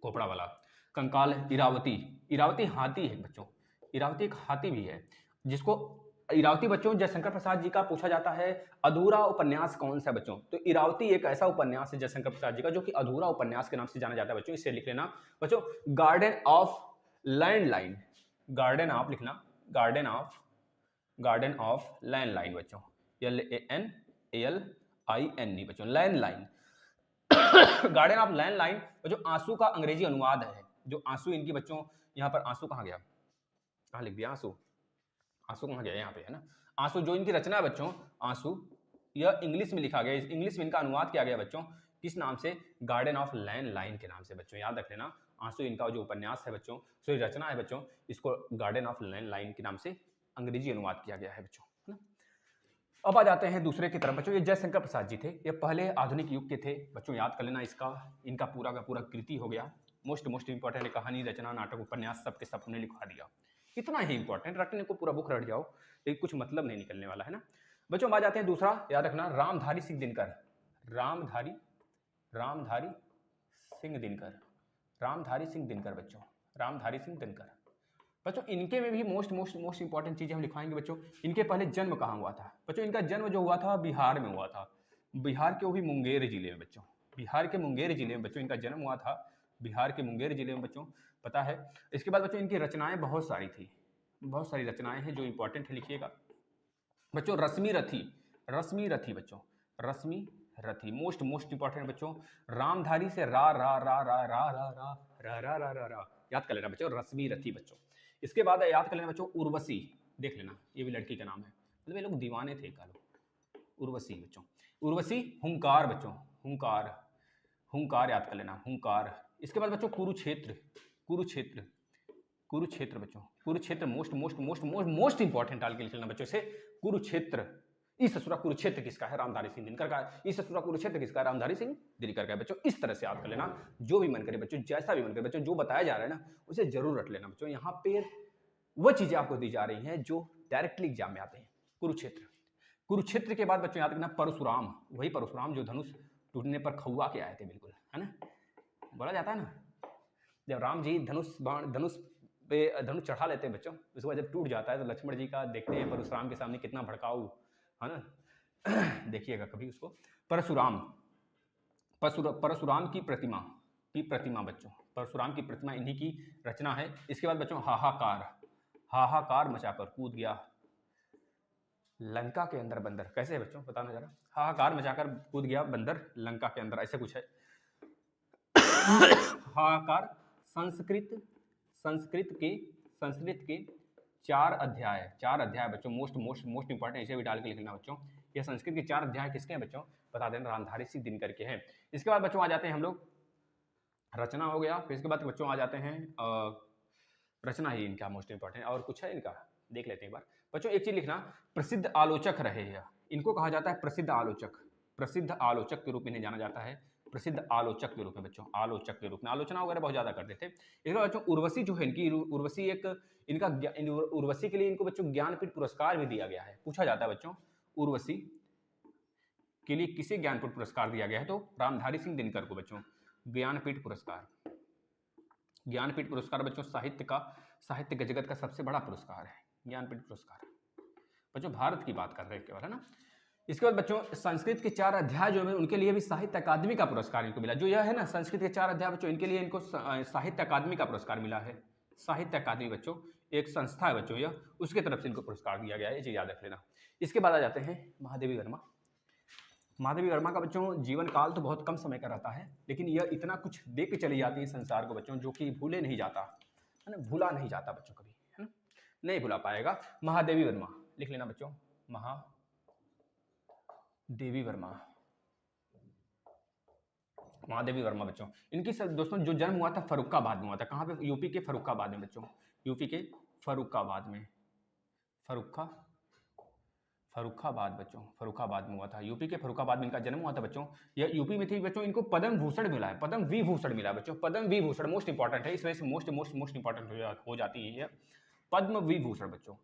कोपड़ा वाला कंकाल। इरावती, इरावती हाथी है बच्चों, इरावती एक हाथी भी है, जिसको इरावती बच्चों जयशंकर प्रसाद जी का पूछा जाता है अधूरा उपन्यास कौन सा है बच्चों, तो इरावती एक ऐसा उपन्यास है जयशंकर प्रसाद जी का जो कि अधूरा उपन्यास के नाम से जाना जाता है बच्चों, इसे लिख लेना बच्चों। Garden of landline, garden of लिखना, garden of, garden of landline बच्चों, LANDLINE बच्चों, लैंडलाइन गार्डन ऑफ लैंडलाइन जो आंसू का अंग्रेजी अनुवाद है, जो आंसू इनकी बच्चों, यहाँ पर आंसू कहाँ गया, कहाँ लिख दिया आंसू, आंसू कहाँ गया, यहाँ पे है ना आंसू, जो इनकी रचना है बच्चों आंसू, यह इंग्लिश में लिखा गया, इंग्लिश में इनका अनुवाद किया गया बच्चों, किस नाम से, गार्डन ऑफ लैंडलाइन के नाम से बच्चों, याद रख लेना। आंसू इनका जो उपन्यास है बच्चों, सॉरी रचना है बच्चों, इसको गार्डन ऑफ लैंडलाइन के नाम से अंग्रेजी अनुवाद किया गया है बच्चों, है ना। अब आ जाते हैं दूसरे की तरफ बच्चों, ये जयशंकर प्रसाद जी थे, ये पहले आधुनिक युग के थे बच्चों, याद कर लेना इसका, इनका पूरा का पूरा कृति हो गया, मोस्ट इंपॉर्टेंट कहानी, रचना, नाटक, उपन्यास सब के सब ने लिखवा दिया, इतना ही इंपॉर्टेंट, रटने को पूरा बुक रट जाओ, लेकिन कुछ मतलब नहीं निकलने वाला है ना बच्चों। अब आ जाते हैं दूसरा, याद रखना, रामधारी सिंह दिनकर, रामधारी, रामधारी सिंह दिनकर, रामधारी सिंह दिनकर बच्चों, रामधारी सिंह दिनकर बच्चों। इनके में भी मोस्ट इंपॉर्टेंट चीजें हम लिखवाएंगे बच्चों। इनके पहले जन्म कहाँ हुआ था बच्चों, इनका जन्म जो हुआ था बिहार में हुआ था, बिहार के वो भी मुंगेर जिले में बच्चों, बिहार के मुंगेर जिले में बच्चों इनका जन्म हुआ था, बिहार के मुंगेर जिले में बच्चों, पता है। इसके बाद बच्चों इनकी रचनाएं बहुत सारी थी, बहुत सारी रचनाएं हैं जो इंपॉर्टेंट है, लिखिएगा बच्चों। रश्मि रथी, रश्मि रथी बच्चों, रश्मि रथी मोस्ट इंपॉर्टेंट बच्चों। रामधारी से रा रा रा रा रा रा रा रा रा रा रा रा याद कर लेना बच्चों, रश्मि रथी बच्चों। इसके बाद याद कर लेना बच्चों उर्वशी, देख लेना ये भी लड़की का नाम है, मतलब ये लोग दीवाने थे का लोग। उर्वशी बच्चों, उर्वशी। हुंकार बच्चों, हुंकार, हुंकार याद कर लेना, हुंकार। इसके बाद बच्चों कुरुक्षेत्र, कुरुक्षेत्र, कुरुक्षेत्र बच्चों, कुरुक्षेत्र मोस्ट इंपॉर्टेंट डाल के लिख लेना बच्चों से, कुरुक्षेत्र। इस ससुरा कुरुक्षेत्र किसका है, रामधारी सिंह दिनकर का है। इस ससुरा कुरुक्षेत्र किसका है, रामधारी सिंह दिनकर का है बच्चों। इस तरह से याद कर लेना, जो भी मन करे बच्चों, जैसा भी मन करे बच्चों, जो बताया जा रहा है ना उसे जरूर रट लेना बच्चों। यहाँ पे वो चीजें आपको दी जा रही हैं जो डायरेक्टली एग्जाम में आते हैं। कुरुक्षेत्र, कुरुक्षेत्र के बाद बच्चों याद रखना परशुराम, वही परशुराम जो धनुष टूटने पर खौआ के आए थे, बिल्कुल है ना, बोला जाता है ना, जब राम जी धनुष पे धनुष चढ़ा लेते हैं बच्चों, उसके बाद जब टूट जाता है तो लक्ष्मण जी का देखते हैं परशुराम के सामने कितना भड़काऊ है ना देखिएगा कभी उसको। परशुराम, परशुराम की प्रतिमा बच्चों, परशुराम की प्रतिमा इन्हीं की रचना है। इसके बाद बच्चों हाहाकार, हाहाकार मचाकर कूद गया लंका के अंदर बंदर, कैसे है बच्चों बताना जरा, हाहाकार मचाकर कूद गया बंदर लंका के अंदर, ऐसे कुछ है हाहाकार। संस्कृत के 4 अध्याय बच्चों, मोस्ट इंपॉर्टेंट, इसे भी डाल के लिखना बच्चों। यह संस्कृत के 4 अध्याय किसके हैं बच्चों? बता देना, रामधारी सिंह दिनकर के हैं। इसके बाद बच्चों आ जाते हैं हम लोग, रचना हो गया, फिर इसके बाद बच्चों आ जाते हैं रचना ही इनका मोस्ट इंपॉर्टेंट, और कुछ है इनका देख लेते हैं एक बार। बच्चों एक चीज लिखना, प्रसिद्ध आलोचक रहे हैं, इनको कहा जाता है प्रसिद्ध आलोचक। प्रसिद्ध आलोचक के रूप में इन्हें जाना जाता है, प्रसिद्ध आलोचक के रूप में बच्चों, आलोचक के रूप में। आलोचना वगैरह बहुत ज्यादा करते थे। इसके बाद बच्चों उर्वशी जो है इनकी, उर्वशी एक इनका उर्वशी के लिए इनको बच्चों ज्ञानपीठ पुरस्कार भी दिया गया है। पूछा जाता है बच्चों उर्वशी के लिए किसे ज्ञानपीठ पुरस्कार दिया गया है? तो रामधारी सिंह दिनकर को बच्चों ज्ञानपीठ पुरस्कार। ज्ञानपीठ पुरस्कार बच्चों साहित्य का, साहित्य के जगत का सबसे बड़ा पुरस्कार है ज्ञानपीठ पुरस्कार। बच्चों भारत की बात कर रहे हैं केवल, है ना। इसके बाद बच्चों संस्कृत के 4 अध्याय जो है उनके लिए भी साहित्य अकादमी का पुरस्कार इनको मिला। जो यह है ना संस्कृत के 4 अध्याय बच्चों, इनके लिए इनको साहित्य अकादमी का पुरस्कार मिला है। साहित्य अकादमी बच्चों एक संस्था है बच्चों, यह उसके तरफ से इनको पुरस्कार दिया गया है, ये चीज याद रख लेना। इसके बाद आ जाते हैं महादेवी वर्मा। महादेवी वर्मा का बच्चों जीवन काल तो बहुत कम समय का रहता है, लेकिन यह इतना कुछ दे के चली जाती है संसार को बच्चों, जो कि भूले नहीं जाता, है ना, भूला नहीं जाता बच्चों कभी, है ना, नहीं भुला पाएगा। महादेवी वर्मा लिख लेना बच्चों, महादेवी वर्मा। महादेवी वर्मा बच्चों, इनकी सब दोस्तों जो जन्म हुआ था फर्रुखाबाद में हुआ था। कहाँ पे? यूपी के फर्रुखाबाद में बच्चों, यूपी के फर्रुखाबाद में, फर्रुखाबाद बच्चों, फर्रुखाबाद में हुआ था। यूपी के फर्रुखाबाद में इनका जन्म हुआ था बच्चों। यह यूपी में थी बच्चों। इनको पद्म भूषण मिला है, पद्म विभूषण मिला है बच्चों। पद्म विभूषण मोस्ट इंपॉर्टेंट है, इस वजह से मोस्ट इंपॉर्टेंट हो जाती है पद्म विभूषण बच्चों।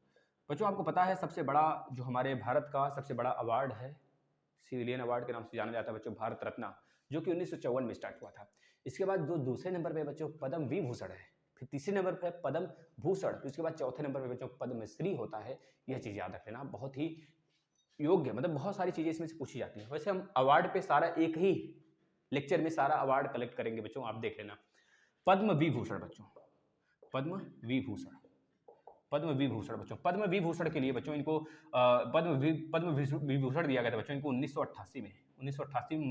बच्चों आपको पता है सबसे बड़ा जो हमारे भारत का सबसे बड़ा अवार्ड है, सिविलियन अवार्ड के नाम से जाना जाता है बच्चों, भारत रत्न, जो कि 1954 में स्टार्ट हुआ था। इसके बाद जो दूसरे नंबर पे बच्चों पद्म विभूषण है, फिर तीसरे नंबर पे पद्म भूषण, फिर उसके बाद चौथे नंबर पे बच्चों पद्मश्री होता है। यह चीज याद रख लेना, बहुत ही योग्य, मतलब बहुत सारी चीजें इसमें से पूछी जाती है। वैसे हम अवार्ड पे सारा एक ही लेक्चर में सारा अवार्ड कलेक्ट करेंगे बच्चों, आप देख लेना। पद्म विभूषण बच्चों, पद्म विभूषण, पद्म विभूषण बच्चों। पद्म विभूषण के लिए बच्चों इनको पद्म विभूषण दिया गया था बच्चों इनको 1988 में, 1988 में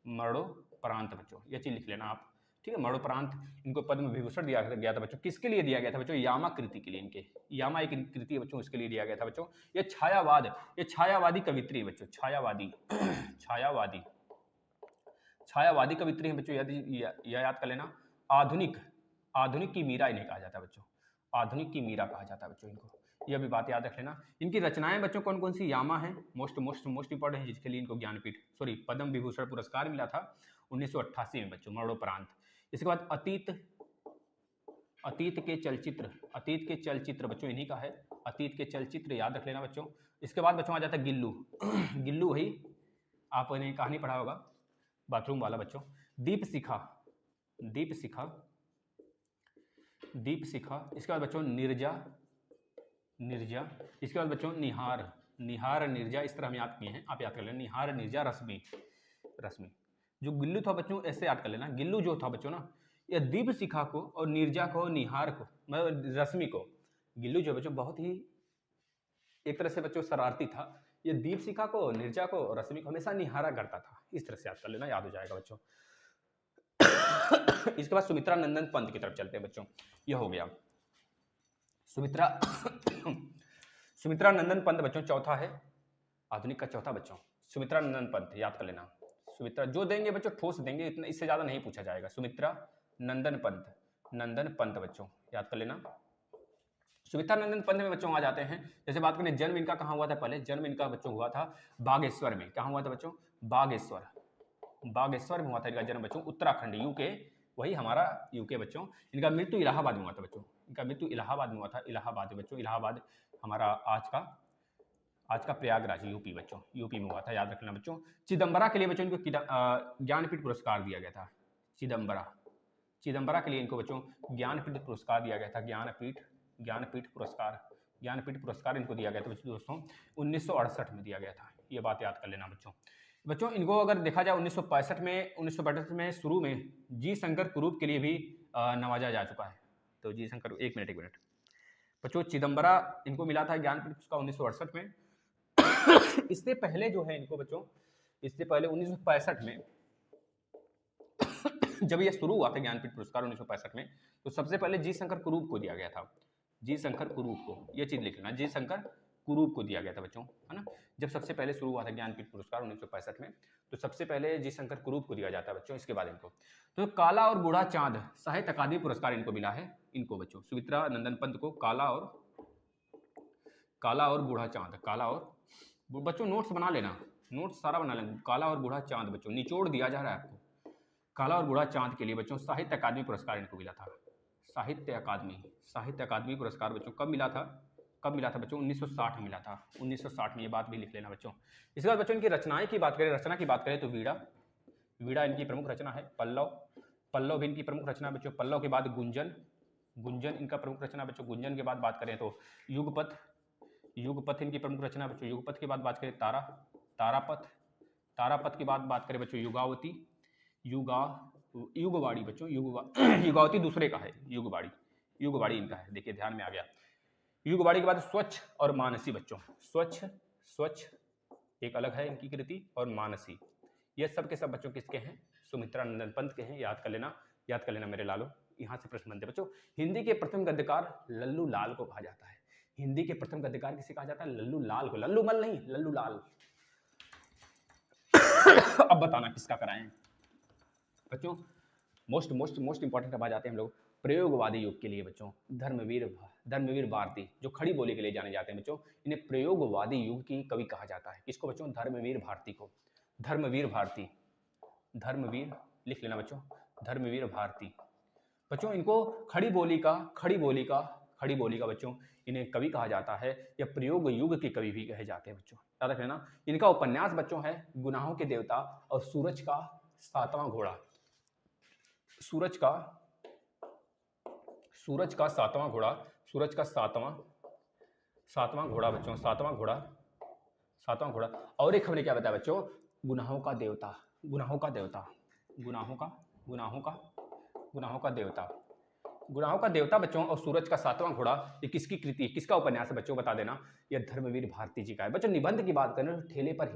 मरणोपरांत बच्चों, यह चीज लिख लेना आप, ठीक है। मरणोपरांत इनको पद्म विभूषण दिया गया था बच्चों। किसके लिए दिया गया था बच्चों? यामा कृति के लिए, इनके यामा एक कृति है बच्चों, उसके लिए दिया गया था बच्चों। ये छायावाद, ये छायावादी कवित्री है बच्चों, छायावादी छायावादी छायावादी कवित्री है बच्चों, यह याद कर लेना। आधुनिक की मीरा इन्हें कहा जाता है बच्चों, आधुनिक की मीरा कहा जाता है बच्चों इनको, यह भी बात याद रख लेना। इनकी रचनाएं बच्चों कौन कौन सी? यामा है मोस्ट इंपॉर्टेंट है, जिसके लिए इनको ज्ञानपीठ पद्म विभूषण पुरस्कार मिला था 1988 में बच्चों, मरणोपरांत। इसके बाद अतीत के चलचित्र बच्चों इन्हीं का है, अतीत के चलचित्र याद रख लेना बच्चों। इसके बाद बच्चों आ जाता है गिल्लू गिल्लू वही आपने कहानी पढ़ा होगा, बाथरूम वाला बच्चों। दीप शिखा। इसके बाद बच्चों निर्जा। इसके बाद बच्चों निहार निर्जा, इस तरह हम याद किए हैं, आप याद कर लेना। निहार निर्जा रश्मि। जो गिल्लू था बच्चों ऐसे याद कर लेना, गिल्लू जो था बच्चों ना, यह दीप शिखा को और निर्जा को, निहार को, मतलब रश्मि को, गिल्लू जो बच्चों बहुत ही एक तरह से बच्चों शरारती था, ये दीप शिखा को, निर्जा को, रश्मि को हमेशा निहारा करता था। इस तरह से याद कर लेना, याद हो जाएगा बच्चों। इसके बाद सुमित्रा नंदन पंत की तरफ चलते हैं बच्चों, यह हो गया सुमित्रा नंदन पंत बच्चों, चौथा है आधुनिक का चौथा बच्चों, सुमित्रा नंदन पंत याद कर लेना। सुमित्रा जो देंगे बच्चों ठोस देंगे, इतना इससे ज्यादा नहीं पूछा जाएगा। सुमित्रा नंदन पंत बच्चों याद कर लेना। सुमित्रा नंदन पंत में बच्चों आ जाते हैं, जैसे बात करें जन्म इनका कहाँ हुआ था, पहले जन्म इनका बच्चों हुआ था बागेश्वर में। कहाँ हुआ था बच्चों? बागेश्वर में हुआ था इनका जन्म बच्चों, उत्तराखंड, यूके, वही हमारा यूके बच्चों। इनका मृत्यु इलाहाबाद में हुआ था बच्चों, इनका मृत्यु इलाहाबाद में हुआ था, इलाहाबाद बच्चों, इलाहाबाद हमारा आज का प्रयागराज यूपी बच्चों, यूपी में हुआ था, याद रखना बच्चों। चिदम्बरा के लिए बच्चों इनको ज्ञानपीठ पुरस्कार दिया गया था, चिदम्बरा के लिए इनको बच्चों ज्ञानपीठ पुरस्कार दिया गया था, ज्ञानपीठ पुरस्कार इनको दिया गया था दोस्तों 1968 में दिया गया था, ये बात याद कर लेना बच्चों। इनको अगर देखा जाए 1965 में शुरू में जी शंकर कुरूप के लिए भी नवाजा जा चुका है। तो जी शंकर, एक मिनट बच्चों, चिदम्बरा इनको मिला था ज्ञानपीठ पुरस्कार 1968 में। इससे पहले जो है इनको बच्चों, इससे पहले 1965 में जब यह शुरू हुआ था ज्ञानपीठ पुरस्कार 1965 में, तो सबसे पहले जी शंकर कुरूप को दिया गया था, जी शंकर कुरूप को, यह चीज लिख लेना, जी शंकर कुरूप को दिया गया था बच्चों, है ना। जब सबसे पहले शुरू हुआ था ज्ञानपीठ पुरस्कार 1965 में, तो सबसे पहले जी शंकर कुरूप को दिया जाता है बच्चों, इसके बाद इनको। तो काला और बूढ़ा चांद साहित्य अकादमी पुरस्कार इनको मिला है, इनको बच्चों, सुमित्रा नंदन पंत को काला और बूढ़ा चांद, काला और बच्चों नोट्स बना लेना, नोट्स सारा बना लेना। काला और बूढ़ा चांद बच्चों निचोड़ दिया जा रहा है आपको। काला और बूढ़ा चांद के लिए बच्चों साहित्य अकादमी पुरस्कार इनको मिला था। साहित्य अकादमी पुरस्कार बच्चों कब मिला था बच्चों? 1960 में मिला था, 1960 में, ये बात भी लिख लेना बच्चों। इसके बाद बच्चों इनकी रचना की बात करें तो वीड़ा इनकी प्रमुख रचना है। पल्लव भी इनकी प्रमुख रचना बच्चों। पल्लव के बाद गुंजन इनका प्रमुख रचना बच्चों। गुंजन के बाद बात करें तो युगपथ इनकी प्रमुख रचना बच्चों। युगपथ के बाद बात करें तारापथ की बात करें बच्चों युगावती, युगवाड़ी बच्चों, युगावती दूसरे का है, युगवाड़ी इनका है, देखिए ध्यान में आ गया। युगवाड़ी के बाद स्वच्छ और मानसी बच्चों। स्वच्छ एक अलग है इनकी कृति, और मानसी, ये सब के सब बच्चों किसके हैं? सुमित्रा नंदन पंत के हैं। याद कर लेना मेरे लालो, यहाँ से प्रश्न बनते बच्चों। हिंदी के प्रथम गद्यकार लल्लू लाल को कहा जाता है। हिंदी के प्रथम गद्यकार किसे कहा जाता है? लल्लू लाल को, लल्लू मल नहीं, लल्लू लाल। अब बताना किसका कराएं बच्चों। मोस्ट इंपॉर्टेंट अब आ जाते हैं हम लोग प्रयोगवादी युग के लिए बच्चों। धर्मवीर भारती जो खड़ी बोली के लिए जाने जाते हैं बच्चों, इन्हें प्रयोगवादी युग की कवि कहा जाता है। किसको बच्चों? धर्मवीर भारती को। धर्मवीर लिख लेना बच्चों, धर्मवीर भारती बच्चों। इनको खड़ी बोली का बच्चों इन्हें कवि कहा जाता है, या प्रयोग युग के कवि भी कहे जाते हैं बच्चों, याद रख लेना। इनका उपन्यास बच्चों है गुनाहों के देवता और सूरज का सातवां घोड़ा। सूरज का सातवां घोड़ा बच्चों, सातवां घोड़ा। और एक हमने क्या बताया बच्चों? गुनाहों का देवता बच्चों, और सूरज का सातवां घोड़ा, ये किसकी कृति है, किसका उपन्यास है बच्चों? बता देना, ये धर्मवीर भारती जी का है बच्चों। निबंध की बात करें, ठेले पर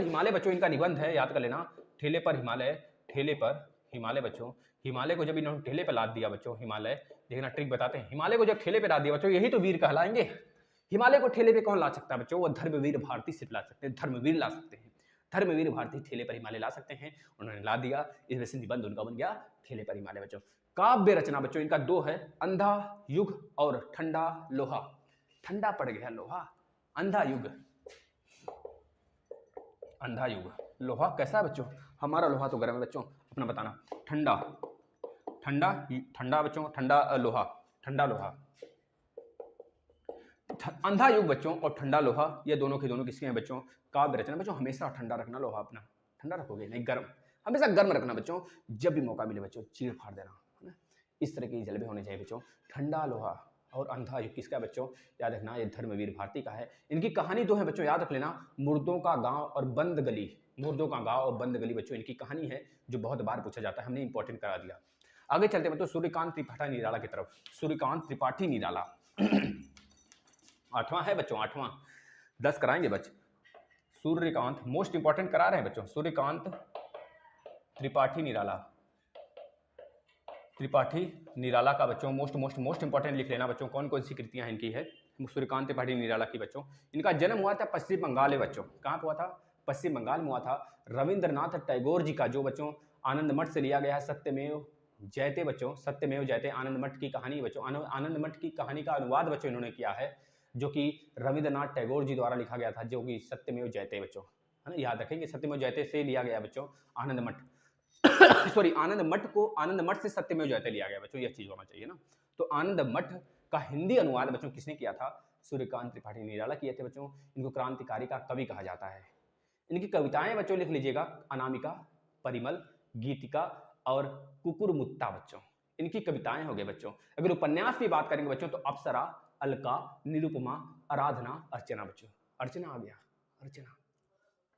हिमालय बच्चों इनका निबंध है, याद कर लेना। ठेले पर हिमालय बच्चों। हिमालय को जब इन्होंने ठेले पर लाद दिया बच्चों, हिमालय देखना ट्रिक बताते हैं, हिमालय को जब ठेले पे लाद दिया बच्चों, यही तो वीर कहलाएंगे। हिमालय को ठेले पे कौन ला सकता है बच्चों? वो धर्मवीर भारती से ला सकते हैं, धर्मवीर ला सकते हैं। धर्मवीर भारती ठेले पर हिमालय ला सकते हैं, उन्होंने ला दिया, इस वजह से निबंध उनका बन गया ठेले पर हिमालय बच्चों। काव्य रचना बच्चों इनका दो है, अंधा युग और ठंडा लोहा। ठंडा पड़ गया लोहा, अंधा युग। लोहा कैसा है बच्चों? हमारा लोहा तो गर्म है बच्चों, अपना बताना। ठंडा बच्चों, ठंडा लोहा। अंधा युग बच्चों और ठंडा लोहा, ये दोनों के दोनों किसके हैं बच्चों? काव्य रचना बच्चों। हमेशा ठंडा रखना लोहा अपना, ठंडा रखोगे नहीं, गर्म, हमेशा गर्म रखना बच्चों। जब भी मौका मिले बच्चों चीर फाड़ देना, है ना। इस तरह की जलवे होने चाहिए बच्चों। ठंडा लोहा और अंधा युग किसका बच्चों? याद रखना, ये धर्मवीर भारती का है। इनकी कहानी दो है बच्चों, याद रख लेना, मुर्दों का गांव और बंद गली बच्चों इनकी कहानी है, जो बहुत बार पूछा जाता है, हमने इंपॉर्टेंट करा दिया। आगे चलते बच्चों सूर्यकांत त्रिपाठी निराला की तरफ। सूर्यकांत त्रिपाठी निराला 8वां है बच्चों, 8वां 10 कराएंगे बच्चे। सूर्यकांत मोस्ट इंपॉर्टेंट करा रहे हैं बच्चों, सूर्यकांत त्रिपाठी निराला का बच्चों मोस्ट इंपॉर्टेंट लिख लेना बच्चों। कौन कौन सी कृतियां इनकी है सूर्यकांत त्रिपाठी निराला की बच्चों? इनका जन्म हुआ था पश्चिम बंगाल में बच्चों। कहाँ पे हुआ था? पश्चिम बंगाल में हुआ था। रविंद्रनाथ टैगोर जी का जो बच्चों आनंद मठ से लिया गया है सत्यमेव जयते बच्चों, सत्यमेव जयते आनंद मठ की कहानी बच्चों, आनंद मठ की कहानी का अनुवाद बच्चों इन्होंने किया है, जो कि रविंद्रनाथ टैगोर जी द्वारा लिखा गया था, जो कि सत्यमेव जयते बच्चों, है ना। याद रखेंगे सत्यमेव जयते से लिया गया बच्चों आनंद मठ सॉरी आनंद मठ से सत्यमेव जयते लिया गया बच्चों, यह चीज होना चाहिए ना। तो आनंद मठ का हिंदी अनुवाद बच्चों किसने किया था? सूर्यकांत त्रिपाठी निराला किए थे बच्चों। इनको क्रांतिकारी का कवि कहा जाता है। इनकी कविताएं बच्चों लिख लीजिएगा, अनामिका, परिमल, गीतिका और कुकुरमुत्ता बच्चों, इनकी कविताएं हो गए बच्चों। अगर उपन्यास की बात करेंगे बच्चों तो अप्सरा, अलका, निरुपमा, आराधना, अर्चना बच्चों। अर्चना आ गया, अर्चना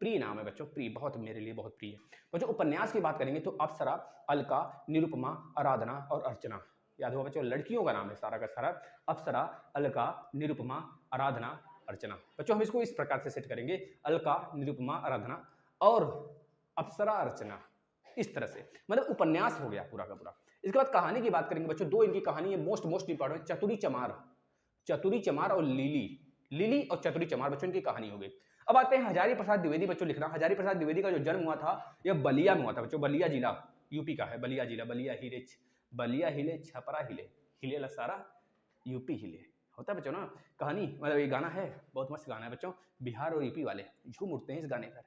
प्रिय नाम है बच्चों, प्रिय, बहुत मेरे लिए बहुत प्रिय है बच्चों। उपन्यास की बात करेंगे तो अप्सरा, अलका, निरुपमा, आराधना और अर्चना। याद होगा बच्चों, लड़कियों का नाम है सारा का सारा। अप्सरा, अलका, निरुपमा, आराधना, अर्चना बच्चों। हम इसको इस प्रकार से सेट करेंगे, अलका, निरुपमा, आराधना और अप्सरा, अर्चना, इस तरह से, मतलब उपन्यास हो गया पूरा का पूरा। इसके बाद कहानी की बात करेंगे बच्चों, दो इनकी कहानी है मोस्ट इंपॉर्टेंट, चतुरी चमार और लीली। लिली और चतुरी चमार बच्चों की कहानी हो गई। अब आते हैं हजारी प्रसाद द्विवेदी बच्चों लिखना। हजारी प्रसाद द्विवेदी का जो जन्म हुआ था यह बलिया में हुआ था बच्चों। बलिया जिला यूपी का है, बलिया जिला, बलिया हिले छपरा हिले, हिले लसारा यूपी हिले, होता है बच्चों ना। कहानी मतलब ये गाना है, बहुत मस्त गाना है बच्चों। बिहार और यूपी वाले झूम उठते हैं इस गाने पर,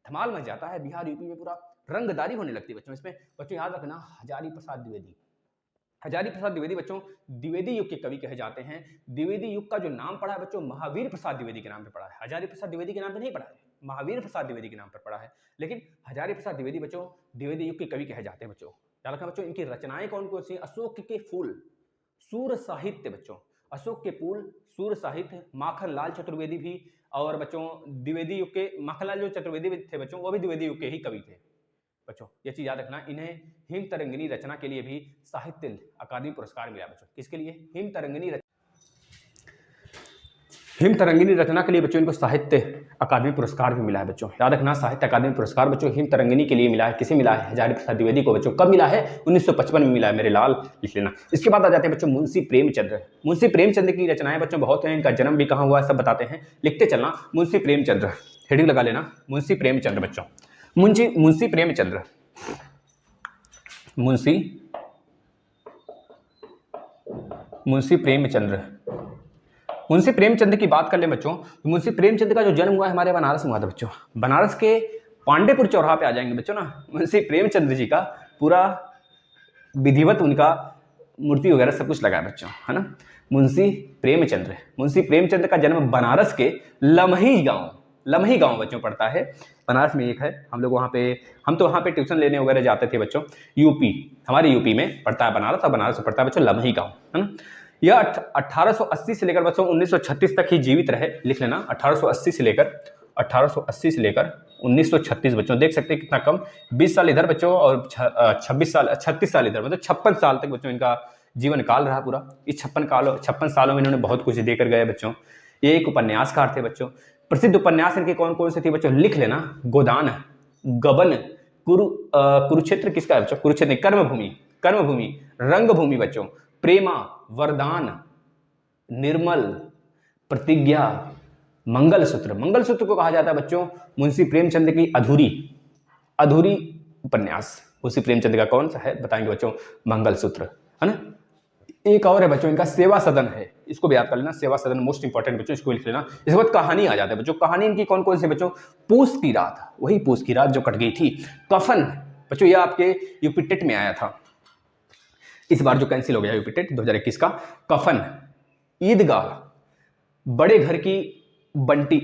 धमाल मच जाता है। बिहार यूपी में पूरा रंगदारी होने लगती है बच्चों इसमें। बच्चों याद रखना हजारी प्रसाद द्विवेदी, हजारी प्रसाद द्विवेदी बच्चों द्विवेदी युग के कवि कहे जाते हैं। द्विवेदी युग का जो नाम पड़ा है बच्चों महावीर प्रसाद द्विवेदी के नाम पे पड़ा है। हजारी प्रसाद द्विवेदी के नाम पे नहीं पड़ा है, महावीर प्रसाद द्विवेदी के नाम पर पड़ा है। लेकिन हजारी प्रसाद द्विवेदी बच्चों द्विवेदी युग के कवि कहे जाते हैं बच्चों। याद रखना बच्चों इनकी रचनाएं कौन कौन सी? अशोक के फूल, सूर साहित्य बच्चों, अशोक के फूल, सूर साहित्य, माखनलाल चतुर्वेदी भी, और बच्चों द्विवेदी युग के माखनलाल जो चतुर्वेदी थे बच्चों वो भी द्विवेदी युग के ही कवि थे बच्चों। ये चीज याद रखना। इन्हें हिम तरंगिनी रचना के लिए भी साहित्य अकादमी पुरस्कार मिला बच्चों। किसके लिए? हिम तरंगिनी रचना के लिए बच्चों इनको साहित्य अकादमी पुरस्कार भी मिला है बच्चों। याद रखना साहित्य अकादमी पुरस्कार बच्चों हिम तरंगिनी के लिए मिला है। किसे मिला है? हजारी प्रसाद द्विवेदी को बच्चों। कब मिला है? 1955 में मिला है, मेरे लाल लिख लेना। इसके बाद आ जाते हैं बच्चों मुंशी प्रेमचंद्र। मुंशी प्रेमचंद्र की रचनाएं बच्चों बहुत हैं, इनका जन्म भी कहाँ हुआ सब बताते हैं, लिखते चलना। मुंशी प्रेमचंद्र हेडिंग लगा लेना, मुंशी प्रेमचंद्र बच्चों। मुंशी प्रेमचंद्र, मुंशी प्रेमचंद्र की बात कर ले बच्चों। मुंशी प्रेमचंद्र का जो जन्म हुआ है हमारे बनारस में हुआ था बच्चों। बनारस के पांडेपुर चौराहा पे आ जाएंगे बच्चों ना, मुंशी प्रेमचंद्र जी का पूरा विधिवत उनका मूर्ति वगैरह सब कुछ लगा है बच्चों, है ना। मुंशी प्रेमचंद्र का जन्म बनारस के लमही गांव बच्चों पड़ता है। बनारस में एक है, हम लोग वहाँ पे, हम तो वहाँ पे ट्यूशन लेने वगैरह जाते थे बच्चों। यूपी, हमारे यूपी में पड़ता है बनारस, और बनारस में पड़ता है बच्चों लमही गांव, है ना। यह 1880 से लेकर बच्चों 1936 तक ही जीवित रहे, लिख लेना। 1880 से लेकर 1936 बच्चों। देख सकते हैं कितना कम, 20 साल इधर बच्चों और 36 साल इधर, मतलब 56 साल तक बच्चों इनका जीवन काल रहा पूरा। इस 56 सालों में इन्होंने बहुत कुछ देकर गए बच्चों। ये एक उपन्यासकार थे बच्चों। प्रसिद्ध उपन्यास इनके कौन कौन से थे बच्चों? लिख लेना। गोदान, गबन, कुरुक्षेत्र किसका है बच्चों? कुरुक्षेत्र। कर्मभूमि, रंगभूमि बच्चों, प्रेमा, वरदान, निर्मल, प्रतिज्ञा, मंगलसूत्र को कहा जाता है बच्चों मुंशी प्रेमचंद की अधूरी उपन्यास। मुंशी प्रेमचंद का कौन सा है बताएंगे बच्चों? मंगलसूत्र, है ना। एक और है बच्चों इनका सेवा सदन है, इसको भी याद कर लेना। सेवा सदन मोस्ट इंपॉर्टेंट बच्चों, इसको लिख लेना। इसके बाद कहानी आ जाता है बच्चों। कहानी इनकी कौन कौन सी बच्चों? पूस की रात, वही पूस की रात जो कट गई थी। कफन बच्चों, ये आपके यूपी टेट में आया था, इस बार जो कैंसिल हो गया यूपी टेट 2021 का। कफन, ईदगाह, बड़े घर की बेटी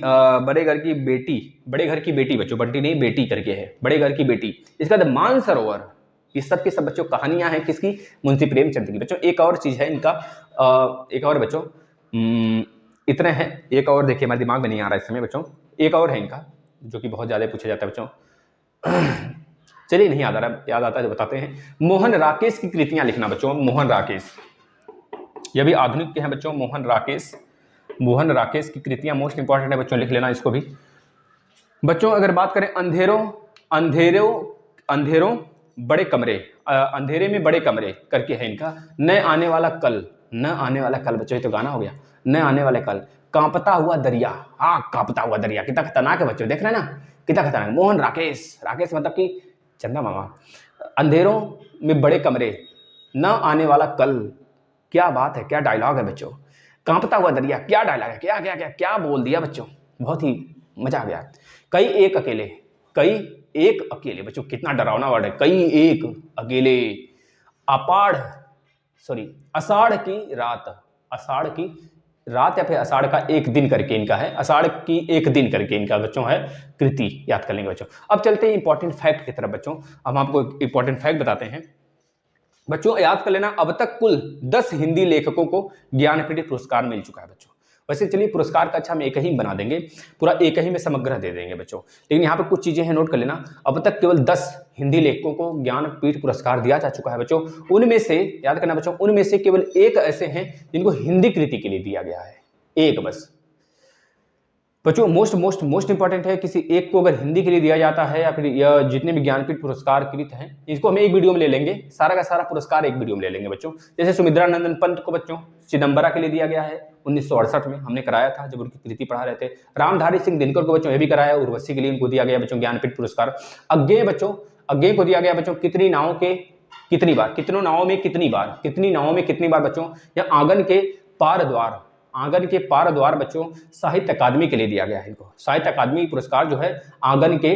बच्चों, बंटी नहीं बेटी करके है, बड़े घर की बेटी। इसका बाद मानसरोवर, ये सब के सब बच्चों कहानियां हैं किसकी? मुंशी प्रेमचंद की बच्चों। एक और चीज है इनका, एक और बच्चों इतने हैं। एक और देखिए हमारे दिमाग में नहीं आ रहा है इस समय बच्चों। एक और है इनका जो कि बहुत ज्यादा पूछा जाता है बच्चों, चलिए नहीं याद आ रहा, याद आता है तो बताते हैं। मोहन राकेश की कृतियां लिखना बच्चों। मोहन राकेश, ये भी आधुनिक के हैं बच्चों। मोहन राकेश की कृतियां मोस्ट इंपॉर्टेंट है बच्चों, लिख लेना इसको भी बच्चों। अगर बात करें अंधेरों बड़े कमरे, अंधेरे में बड़े कमरे करके है इनका। न आने वाला कल बच्चों, ये तो गाना हो गया। न आने वाले कल, कांपता हुआ दरिया, कांपता हुआ दरिया कितना खतरनाक है बच्चों, देख रहे हैं ना कितना खतरनाक। मोहन राकेश मतलब कि चंदा मामा। अंधेरों में बड़े कमरे, न आने वाला कल, क्या बात है, क्या डायलॉग है बच्चों। कांपता हुआ दरिया, क्या डायलॉग है, क्या बोल दिया बच्चों, बहुत ही मजा आ गया। कई एक अकेले बच्चों, कितना डरावना वर्ड है, कई एक अकेले। आषाढ़ की रात या फिर आषाढ़ का एक दिन करके इनका है, आषाढ़ की एक दिन करके इनका बच्चों है कृति, याद कर लेंगे बच्चों। अब चलते हैं इंपॉर्टेंट फैक्ट की तरफ बच्चों। हम आपको इंपॉर्टेंट फैक्ट बताते हैं बच्चों, याद कर लेना। अब तक कुल 10 हिंदी लेखकों को ज्ञानपीठ पुरस्कार मिल चुका है बच्चों। वैसे चलिए पुरस्कार का अच्छा हम एक ही बना देंगे, पूरा एक ही में समग्र दे देंगे बच्चों, लेकिन यहाँ पे कुछ चीजें हैं नोट कर लेना। अब तक केवल 10 हिंदी लेखकों को ज्ञानपीठ पुरस्कार दिया जा चुका है बच्चों। उनमें से याद करना बच्चों, उनमें से केवल 1 ऐसे हैं जिनको हिंदी कृति के लिए दिया गया है, एक बस। बच्चों मोस्ट मोस्ट मोस्ट इंपॉर्टेंट है, किसी एक को अगर हिंदी के लिए दिया जाता है या फिर जितने भी ज्ञानपीठ पुरस्कार कृत हैं इसको हम एक वीडियो में ले लेंगे, सारा का सारा पुरस्कार एक वीडियो में ले लेंगे बच्चों। जैसे सुमित्रा नंदन पंत को बच्चों चिदम्बरा के लिए दिया गया है 1968 में, हमने कराया था जब उनकी कृति पढ़ा रहे थे। रामधारी सिंह दिनकर को बच्चों ये भी कराया, उर्वशी के लिए उनको दिया गया बच्चों ज्ञानपीठ पुरस्कार। अज्ञेय बच्चों, अज्ञेय को दिया गया बच्चों कितनी नावों के कितनी बार, कितनों नावों में कितनी बार, कितनी नावों में कितनी बार बच्चों, या आंगन के पार द्वार, आंगन के पार द्वार बच्चों साहित्य अकादमी के लिए दिया गया है इनको। साहित्य अकादमी पुरस्कार जो है आंगन के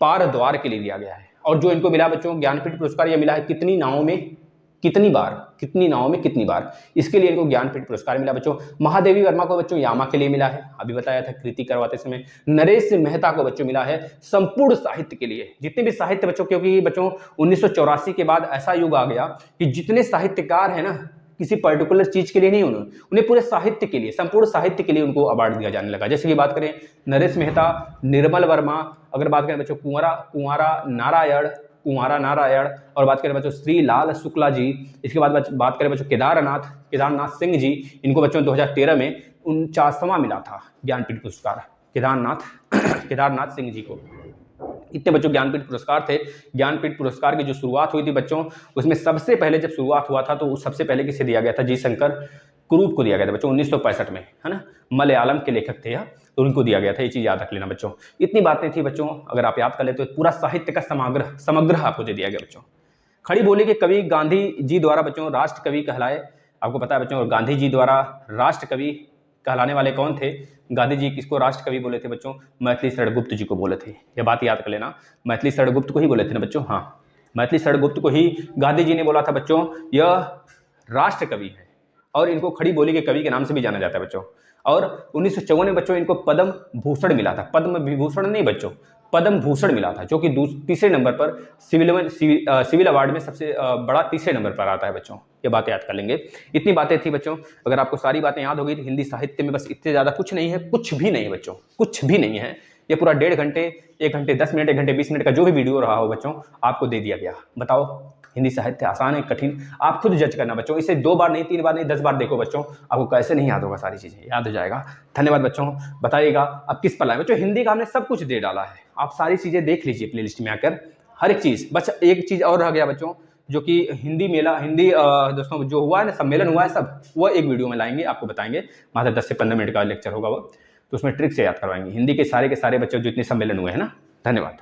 पार द्वार के लिए दिया गया है। और जो इनको मिला बच्चों ज्ञानपीठ पुरस्कार, ये मिला है कितनी नावों में कितनी बार, कितनी नावों में कितनी बार, इसके लिए इनको ज्ञानपीठ पुरस्कार मिला बच्चों। महादेवी वर्मा को बच्चों यामा के लिए मिला है, अभी बताया था कृति करवाते समय। नरेश मेहता को बच्चों मिला है संपूर्ण साहित्य के लिए, जितने भी साहित्य बच्चों, क्योंकि बच्चों 1984 के बाद ऐसा युग आ गया कि जितने साहित्यकार है ना, किसी पर्टिकुलर चीज के लिए नहीं, उन्हें पूरे साहित्य के लिए, संपूर्ण साहित्य के लिए उनको अवार्ड दिया जाने लगा। जैसे कि बात करें नरेश मेहता, निर्मल वर्मा, अगर बात करें बच्चों कुंवारा नारायण, और बात करें बच्चों श्री लाल शुक्ला जी, इसके बाद बात करें बच्चों केदारनाथ सिंह जी, इनको बच्चों 2013 में 49वां मिला था ज्ञानपीठ पुरस्कार, केदारनाथ सिंह जी को। इतने बच्चों ज्ञानपीठ पुरस्कार थे। ज्ञानपीठ पुरस्कार की जो शुरुआत हुई थी बच्चों, उसमें सबसे पहले जब शुरुआत हुआ था तो सबसे पहले किसे दिया गया था, जी शंकर कुरूप को दिया गया था बच्चों 1965 में, है ना, मलयालम के लेखक थे यह, तो उनको दिया गया था। ये चीज़ याद रख लेना बच्चों। इतनी बातें थी बच्चों, अगर आप याद कर ले तो पूरा साहित्य का समग्र आपको दे दिया गया बच्चों। खड़ी बोली के कवि गांधी जी द्वारा बच्चों राष्ट्र कवि कहलाए, आपको पता है बच्चों। और गांधी जी द्वारा राष्ट्र कवि कहलाने वाले कौन थे? गांधी जी किसको राष्ट्र कवि बोले थे बच्चों? मैथिली शरण गुप्त जी को बोले थे। यह बात याद कर लेना, मैथिली शरण गुप्त को ही बोले थे ना बच्चों। हाँ, मैथिली शरण गुप्त को ही गांधी जी ने बोला था बच्चों यह राष्ट्र कवि है, और इनको खड़ी बोली के कवि के नाम से भी जाना जाता है बच्चों। और 1954 में बच्चों इनको पद्म भूषण मिला था, पद्म विभूषण नहीं बच्चों, पद्म भूषण मिला था, जो कि तीसरे नंबर पर सिविल अवार्ड में सबसे बड़ा तीसरे नंबर पर आता है बच्चों। ये बातें याद कर लेंगे। इतनी बातें थी बच्चों, अगर आपको सारी बातें याद हो गई तो हिंदी साहित्य में बस इतने ज़्यादा कुछ नहीं है, कुछ भी नहीं बच्चों, कुछ भी नहीं है। ये पूरा 1.5 घंटे, 1 घंटे 10 मिनट, 1 घंटे 20 मिनट का जो भी वीडियो रहा हो बच्चों, आपको दे दिया गया। बताओ हिंदी साहित्य आसान है कठिन, आप खुद जज करना बच्चों। इसे 2 बार नहीं, 3 बार नहीं, 10 बार देखो बच्चों, आपको कैसे नहीं याद होगा, सारी चीज़ें याद हो जाएगा। धन्यवाद बच्चों। बताइएगा अब किस पर लाए बच्चों, हिंदी का हमने सब कुछ दे डाला है, आप सारी चीज़ें देख लीजिए प्लेलिस्ट में आकर, हर एक चीज़। बस एक चीज़ और रह गया बच्चों, जो कि हिंदी दोस्तों जो हुआ है ना, सम्मेलन हुआ है सब, वह एक वीडियो में लाएंगे, आपको बताएंगे। मात्र 10 से 15 मिनट का लेक्चर होगा वो, तो उसमें ट्रिक से याद करवाएंगे हिंदी के सारे बच्चों जो इतने सम्मेलन हुए हैं ना। धन्यवाद।